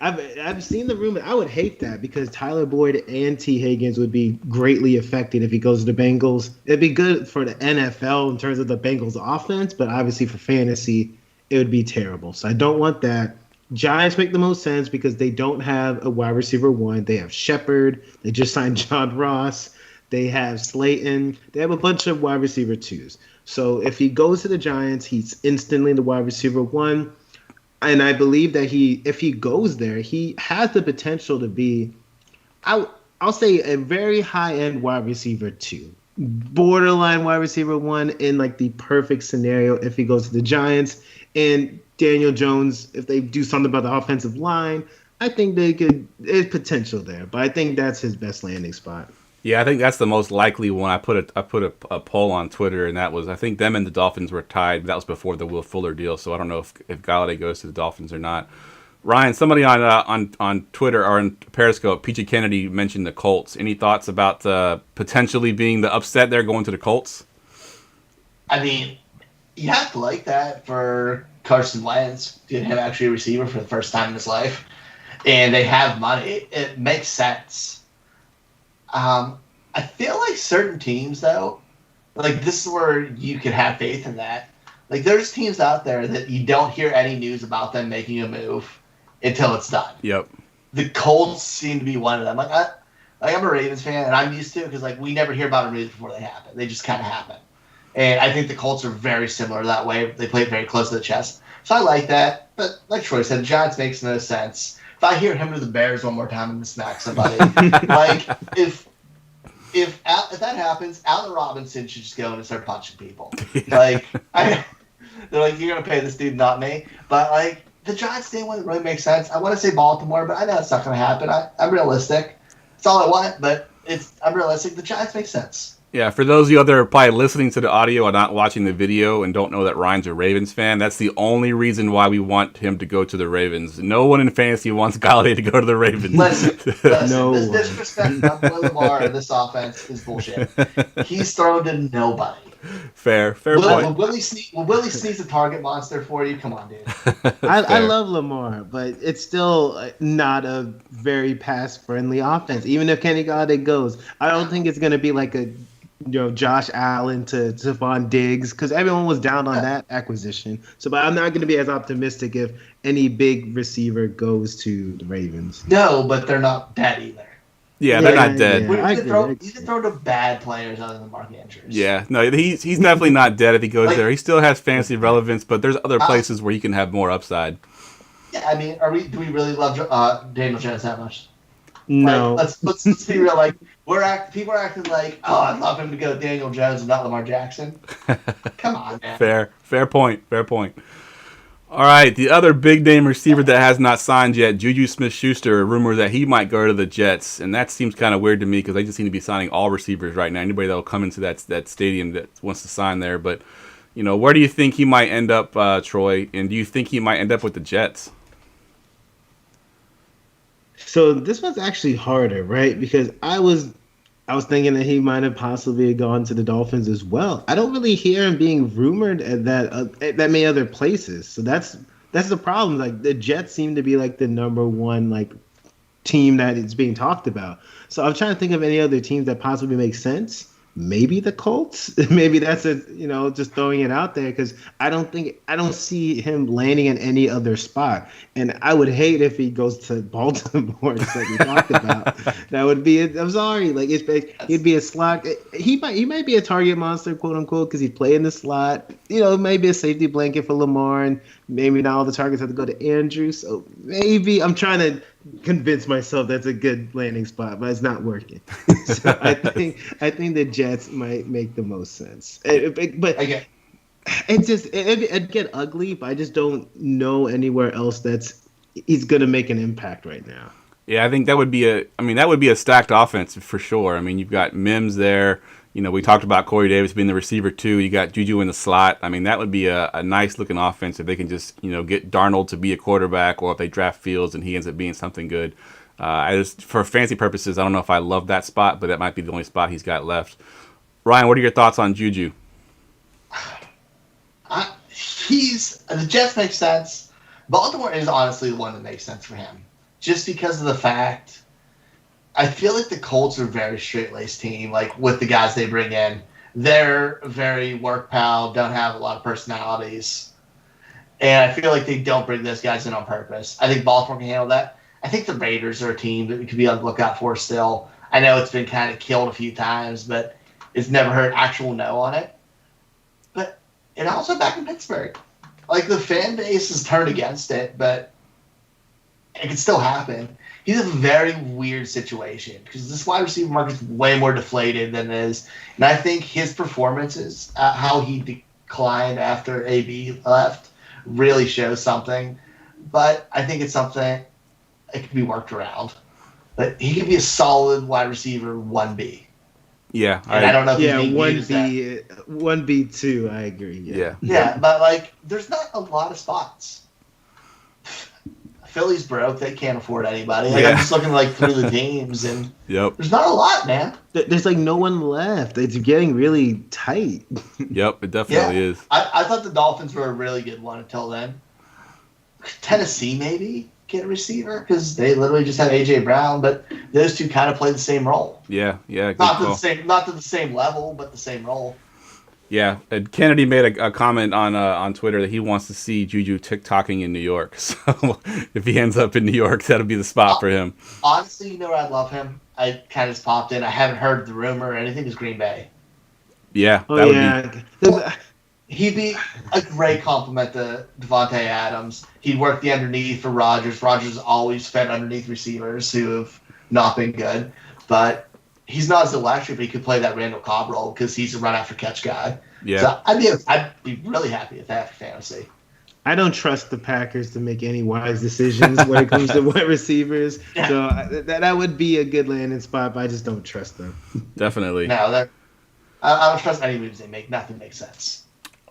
I've seen the rumor. I would hate that because Tyler Boyd and T. Higgins would be greatly affected if he goes to the Bengals. It'd be good for the NFL in terms of the Bengals offense, but obviously for fantasy, it would be terrible. So I don't want that. Giants make the most sense because they don't have a wide receiver one. They have Shepard. They just signed John Ross. They have Slayton. They have a bunch of wide receiver twos. So if he goes to the Giants, he's instantly the wide receiver one. And I believe that if he goes there, he has the potential to be, I'll say, a very high-end wide receiver two. Borderline wide receiver one in like the perfect scenario if he goes to the Giants. And Daniel Jones, if they do something about the offensive line, I think there's potential there. But I think that's his best landing spot. Yeah, I think that's the most likely one. I put a poll on Twitter, and that was, I think them and the Dolphins were tied. That was before the Will Fuller deal, so I don't know if Galladay goes to the Dolphins or not. Ryan, somebody on Twitter or on Periscope, PG Kennedy mentioned the Colts. Any thoughts about potentially being the upset there, going to the Colts? I mean, you have to like that for Carson Wentz, to him actually a receiver for the first time in his life, and they have money. It makes sense. I feel like certain teams, though, like this is where you can have faith in that. Like there's teams out there that you don't hear any news about them making a move until it's done. Yep. The Colts seem to be one of them. I'm a Ravens fan, and I'm used to it because like we never hear about a move before they happen. They just kind of happen. And I think the Colts are very similar that way. They play it very close to the chest. So I like that. But like Troy said, the Giants makes no sense. If I hear him to the Bears one more time, I'm going to smack somebody. Like, if that happens, Allen Robinson should just go in and start punching people. Like, they're like, you're going to pay this dude, not me. But, like, the Giants thing wouldn't really make sense. I want to say Baltimore, but I know it's not going to happen. I'm realistic. It's all I want, but I'm realistic. The Giants make sense. Yeah, for those of you out there probably listening to the audio and not watching the video and don't know that Ryan's a Ravens fan, that's the only reason why we want him to go to the Ravens. No one in fantasy wants Galladay to go to the Ravens. Listen, no. This disrespect of Will Lamar and this offense is bullshit. He's thrown to nobody. Fair point. Will Willie sneeze a target monster for you? Come on, dude. I love Lamar, but it's still not a very pass-friendly offense. Even if Kenny Galladay goes, I don't think it's going to be like a Josh Allen to Stephon Diggs, because everyone was down on that acquisition. So, but I'm not going to be as optimistic if any big receiver goes to the Ravens. No, but they're not dead either. Yeah, they're not dead. Yeah, you can throw to bad players other than Mark Andrews. Yeah, no, he's definitely not dead if he goes there. He still has fantasy relevance, but there's other places where he can have more upside. Yeah, I mean, do we really love Daniel Jones that much? No. Like, let's be real. Like people are acting like, oh, I'd love him to go Daniel Jones and not Lamar Jackson. Come on, man. Fair point. All right, the other big name receiver that has not signed yet, JuJu Smith-Schuster, a rumor that he might go to the Jets, and that seems kind of weird to me because they just seem to be signing all receivers right now. Anybody that will come into that stadium that wants to sign there, but where do you think he might end up, Troy? And do you think he might end up with the Jets? So this one's actually harder, right? Because I was thinking that he might have possibly gone to the Dolphins as well. I don't really hear him being rumored at that many other places. So that's the problem. Like the Jets seem to be like the number one like team that is being talked about. So I'm trying to think of any other teams that possibly make sense. Maybe the Colts. Maybe that's just throwing it out there because I don't see him landing in any other spot. And I would hate if he goes to Baltimore, just like we talked about. That would be it. I'm sorry. Like he'd be a slot. He might be a target monster, quote unquote, because he'd play in the slot. Maybe a safety blanket for Lamar, and maybe not all the targets have to go to Andrews. So maybe I'm trying to convince myself that's a good landing spot, but it's not working. So I think the Jets might make the most sense. But it'd get ugly, but I just don't know anywhere else he's gonna make an impact right now. Yeah, I think that would be a stacked offense for sure. I mean, you've got Mims there. We talked about Corey Davis being the receiver too. You got JuJu in the slot. I mean, that would be a nice looking offense if they can just get Darnold to be a quarterback, or if they draft Fields and he ends up being something good. For fantasy purposes, I don't know if I love that spot, but that might be the only spot he's got left. Ryan, what are your thoughts on JuJu? The Jets make sense. Baltimore is honestly the one that makes sense for him, just because of the fact. I feel like the Colts are a very straight-laced team. Like with the guys they bring in, they're very work pal, don't have a lot of personalities, and I feel like they don't bring those guys in on purpose. I think Baltimore can handle that. I think the Raiders are a team that we could be on the lookout for still. I know it's been kind of killed a few times, but it's never heard actual no on it. And also back in Pittsburgh. Like, the fan base has turned against it, but it could still happen. He's a very weird situation because this wide receiver market is way more deflated than it is. And I think his performances, how he declined after AB left, really shows something. But I think it's something that can be worked around. But he could be a solid wide receiver 1B. Yeah, And I don't know if he's Yeah, being one used that. B, 1B2. I agree. yeah. Yeah, but like, there's not a lot of spots. Philly's broke; they can't afford anybody. Like, Yeah. I'm just looking like through the teams, and Yep. there's not a lot, man. There's like no one left. It's getting really tight. Yep, it definitely is. I thought the Dolphins were a really good one until then. Tennessee maybe get a receiver because they literally just had AJ Brown, but those two kind of play the same role. Yeah, good Not call. to the same level, but the same role. Yeah, and Kennedy made a comment on Twitter that he wants to see JuJu TikToking in New York. So if he ends up in New York, that'll be the spot for him. Honestly, you know where I'd love him? I kind of just popped in. I haven't heard the rumor or anything. Is Green Bay. Yeah, Oh that would yeah. He'd be a great compliment to Devontae Adams. He'd work the underneath for Rodgers. Rodgers always fed underneath receivers who have not been good. But he's not as electric, but he could play that Randall Cobb role because he's a run after catch guy. Yeah. So I'd be really happy with that for fantasy. I don't trust the Packers to make any wise decisions when it comes to wide receivers. Yeah. So that would be a good landing spot, but I just don't trust them. definitely. No, I don't trust any moves they make. Nothing makes sense.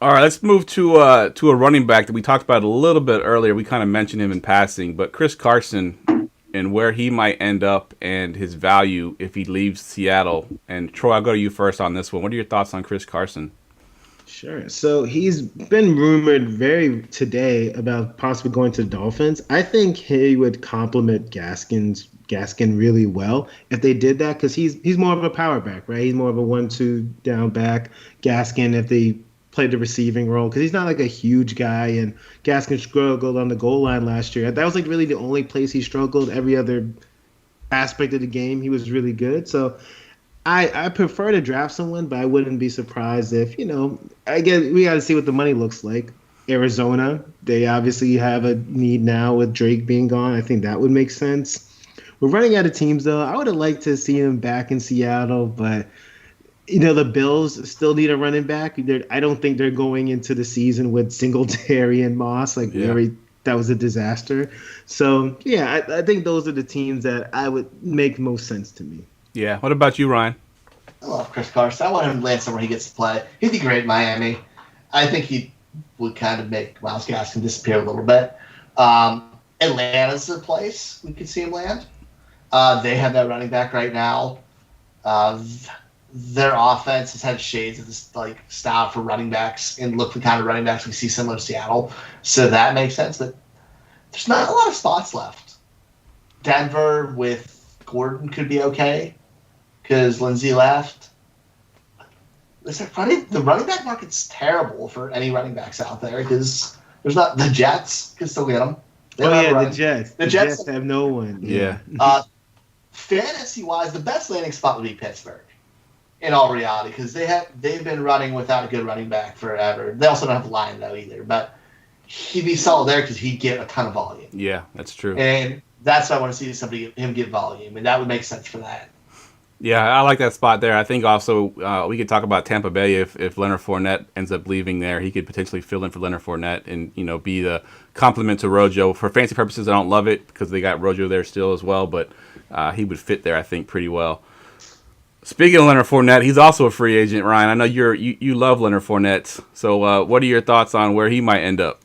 All right, let's move to a running back that we talked about a little bit earlier. We kind of mentioned him in passing, but Chris Carson and where he might end up and his value if he leaves Seattle. And Troy, I'll go to you first on this one. What are your thoughts on Chris Carson? Sure. So he's been rumored today about possibly going to the Dolphins. I think he would complement Gaskin really well if they did that because he's more of a power back, right? He's more of a 1-2 down back. Gaskin, if they played the receiving role, because he's not like a huge guy, and Gaskin struggled on the goal line last year. That was like really the only place he struggled. Every other aspect of the game, he was really good. So I prefer to draft someone, but I wouldn't be surprised if, I guess we got to see what the money looks like. Arizona, they obviously have a need now with Drake being gone. I think that would make sense. We're running out of teams, though. I would have liked to see him back in Seattle, but the Bills still need a running back. I don't think they're going into the season with Singletary and Moss. That was a disaster. So, yeah, I think those are the teams that I would make most sense to me. Yeah. What about you, Ryan? I love Chris Carson. I want him to land somewhere he gets to play. He'd be great in Miami. I think he would kind of make Myles Gaskin disappear a little bit. Atlanta's the place we could see him land. They have that running back right now. Their offense has had shades of this style for running backs and look the kind of running backs we see similar to Seattle. So that makes sense. But there's not a lot of spots left. Denver with Gordon could be okay because Lindsey left. The running back market's terrible for any running backs out there because there's not the Jets can still get them. The Jets. The Jets have no one. Yeah. Fantasy-wise, the best landing spot would be Pittsburgh. In all reality, because they've been running without a good running back forever. They also don't have a line though either, but he'd be solid there because he'd get a ton of volume. Yeah, that's true. And that's what I want to see him get volume, and that would make sense for that. Yeah, I like that spot there. I think also we could talk about Tampa Bay if Leonard Fournette ends up leaving there. He could potentially fill in for Leonard Fournette and be the complement to Rojo. For fancy purposes, I don't love it because they got Rojo there still as well, but he would fit there I think pretty well. Speaking of Leonard Fournette, he's also a free agent, Ryan. I know you love Leonard Fournette. So what are your thoughts on where he might end up?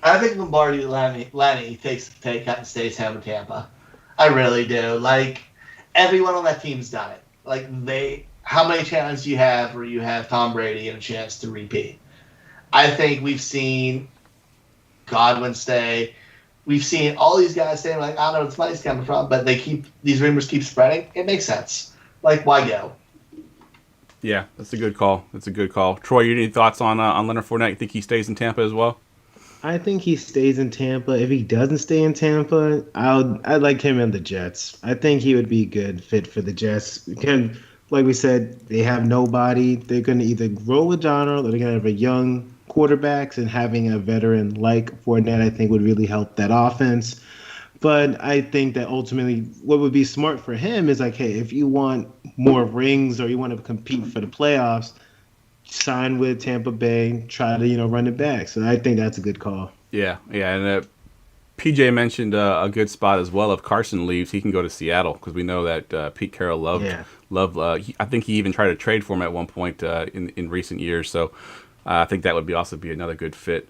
I think Lenny takes the pay cut and stays home in Tampa. I really do. Everyone on that team's done it. How many times do you have where you have Tom Brady and a chance to repeat? I think we've seen Godwin stay. We've seen all these guys saying, I don't know where this money's coming from, but these rumors keep spreading. It makes sense. Why go? Yeah, that's a good call. Troy, you any thoughts on Leonard Fournette? You think he stays in Tampa as well? I think he stays in Tampa. If he doesn't stay in Tampa, I'd like him in the Jets. I think he would be a good fit for the Jets. Again, like we said, they have nobody. They're going to either grow with Donald or they're going to have a young quarterbacks, and having a veteran like Fournette, I think, would really help that offense. But I think that ultimately what would be smart for him is hey, if you want more rings or you want to compete for the playoffs, sign with Tampa Bay, try to, run it back. So I think that's a good call. Yeah. And PJ mentioned a good spot as well. If Carson leaves, he can go to Seattle because we know that Pete Carroll loved. I think he even tried to trade for him at one point in recent years. So I think that would also be another good fit.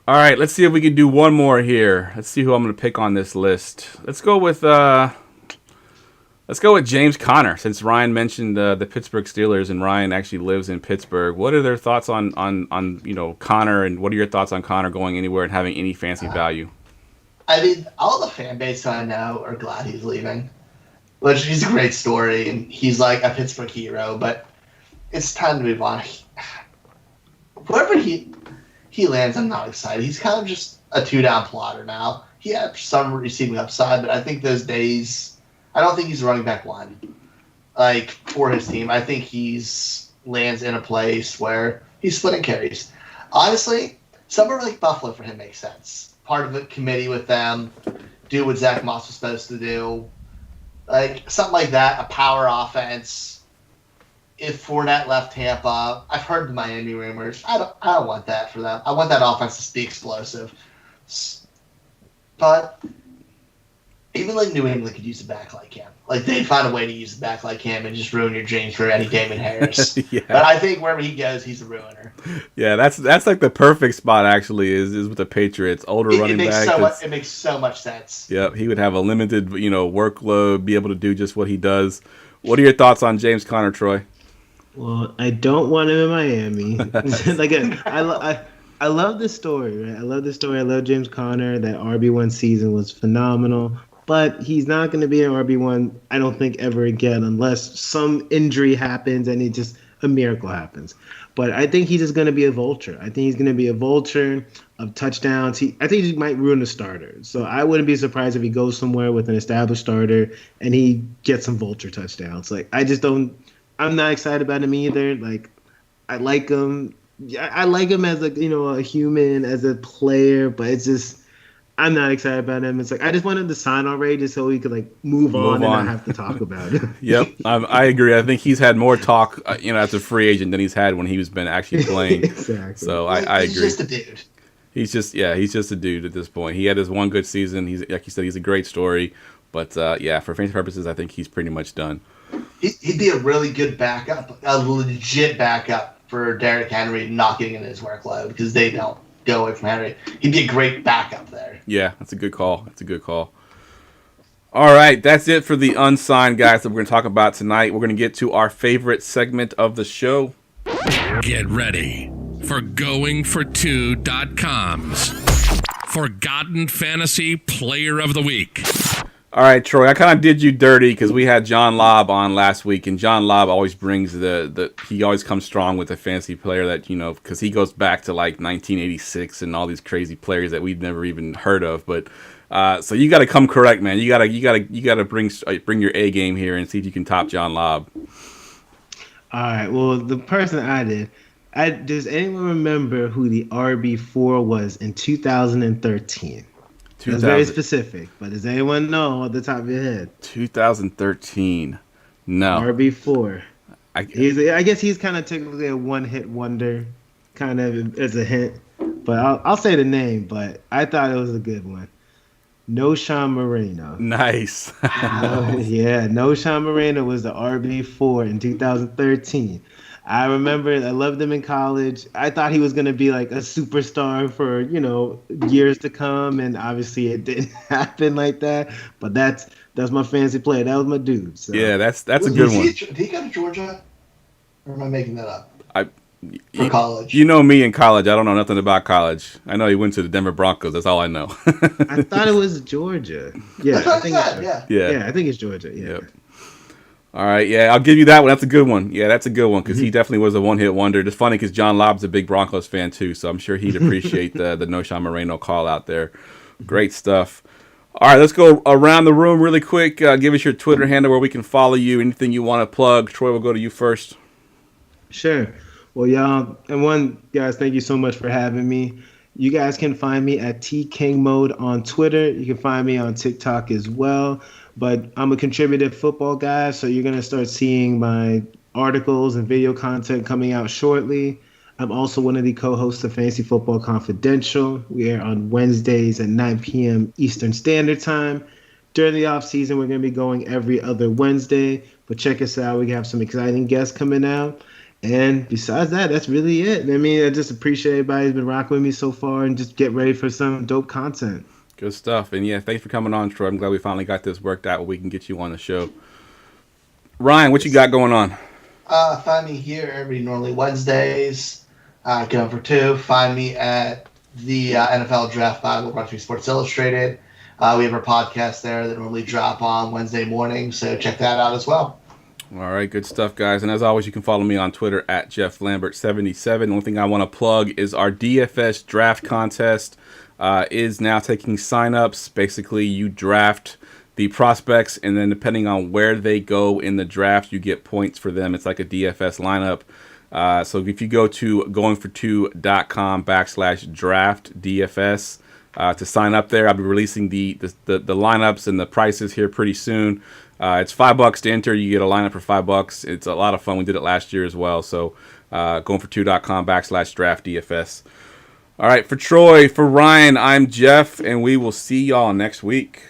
All right, let's see if we can do one more here. Let's see who I'm going to pick on this list. Let's go with James Conner, since Ryan mentioned the Pittsburgh Steelers and Ryan actually lives in Pittsburgh. What are their thoughts on Conner, and what are your thoughts on Conner going anywhere and having any fancy value? I mean, all the fan base I know are glad he's leaving, which is a great story, and he's like a Pittsburgh hero. But it's time to move on. Wherever he lands, I'm not excited. He's kind of just a 2-down plotter now. He had some receiving upside, but I think those days. I don't think he's running back one, like, for his team. I think he's lands in a place where he's splitting carries. Honestly, somewhere like Buffalo for him makes sense. Part of the committee with them, do what Zach Moss was supposed to do, like something like that. A power offense. If Fournette left Tampa, I've heard the Miami rumors. I don't want that for them. I want that offense to be explosive, but. Even like New England could use a back like him. Like they'd find a way to use a back like him and just ruin your dreams for Eddie Damon Harris. Yeah. But I think wherever he goes, he's a ruiner. Yeah, that's like the perfect spot actually is with the Patriots. Older running back. It makes so much sense. Yep, he would have a limited workload, be able to do just what he does. What are your thoughts on James Conner, Troy? Well, I don't want him in Miami. I love this story, right? I love this story. I love James Conner. That RB1 season was phenomenal. But he's not going to be an RB1, I don't think, ever again, unless some injury happens and a miracle happens. But I think he's just going to be a vulture. I think he's going to be a vulture of touchdowns. I think he might ruin the starter. So I wouldn't be surprised if he goes somewhere with an established starter and he gets some vulture touchdowns. Like, I'm not excited about him either. Like, I like him. I like him as a human, as a player, but it's just, I'm not excited about him. It's like I just wanted to sign already just so he could move on and not have to talk about it. Yep, I agree. I think he's had more talk, as a free agent than he's had when he's been actually playing. Exactly. So I agree. He's just a dude. He's just a dude at this point. He had his one good season. He's, like you said, he's a great story. But for fantasy purposes, I think he's pretty much done. He'd be a really good backup, a legit backup for Derrick Henry not getting in his workload because they don't go away from Henry. He'd be a great backup there. Yeah, that's a good call. All right, that's it for the unsigned guys that we're going to talk about tonight. We're going to get to our favorite segment of the show. Get ready for GoingFor2.com's Forgotten Fantasy Player of the Week. All right, Troy, I kind of did you dirty because we had John Lobb on last week, and John Lobb always brings he always comes strong with a fantasy player that, because he goes back to like 1986 and all these crazy players that we've never even heard of. But so you got to come correct, man. You got to bring your A game here and see if you can top John Lobb. All right. Well, the person I did. Does anyone remember who the RB4 was in 2013? That's very specific, but does anyone know at the top of your head? 2013. No. RB4. I guess he's kind of technically a one-hit wonder, kind of as a hint. But I'll say the name, but I thought it was a good one. Knowshon Moreno. Nice. Knowshon Moreno was the RB4 in 2013. I remember I loved him in college. I thought he was going to be like a superstar for, years to come. And obviously it didn't happen like that. But that's my fantasy player. That was my dude. So. Yeah, that's a good one. Did he go to Georgia? Or am I making that up? For college. You know me in college. I don't know nothing about college. I know he went to the Denver Broncos. That's all I know. I thought it was Georgia. Yeah, I think it's Georgia. Yeah. Yep. All right, yeah, I'll give you that one. That's a good one. Yeah, that's a good one because he definitely was a one-hit wonder. It's funny because John Lobb's a big Broncos fan too, so I'm sure he'd appreciate the Knowshon Moreno call out there. Great stuff. All right, let's go around the room really quick. Give us your Twitter handle where we can follow you. Anything you want to plug. Troy, we'll go to you first. Sure. Well, y'all, guys, thank you so much for having me. You guys can find me at TKingMode on Twitter. You can find me on TikTok as well. But I'm a contributive football guy, so you're going to start seeing my articles and video content coming out shortly. I'm also one of the co-hosts of Fantasy Football Confidential. We are on Wednesdays at 9 p.m. Eastern Standard Time. During the off season, we're going to be going every other Wednesday. But check us out. We have some exciting guests coming out. And besides that, that's really it. I mean, I just appreciate everybody who's been rocking with me so far and just get ready for some dope content. Good stuff. And yeah, thanks for coming on, Troy. I'm glad we finally got this worked out where we can get you on the show. Ryan, what you got going on? Find me here every normally Wednesdays. Going for 2. Find me at the NFL Draft Bible brought to you Sports Illustrated. We have our podcast there that normally drop on Wednesday morning, so check that out as well. All right, good stuff, guys. And as always, you can follow me on Twitter at JeffLambert77. The only thing I want to plug is our DFS Draft Contest is now taking signups. Basically, you draft the prospects, and then depending on where they go in the draft, you get points for them. It's like a DFS lineup. So if you go to goingfor2.com/draft DFS to sign up there, I'll be releasing the lineups and the prices here pretty soon. It's $5 to enter. You get a lineup for $5. It's a lot of fun. We did it last year as well. So goingfor2.com/draft DFS. All right, for Troy, for Ryan, I'm Jeff, and we will see y'all next week.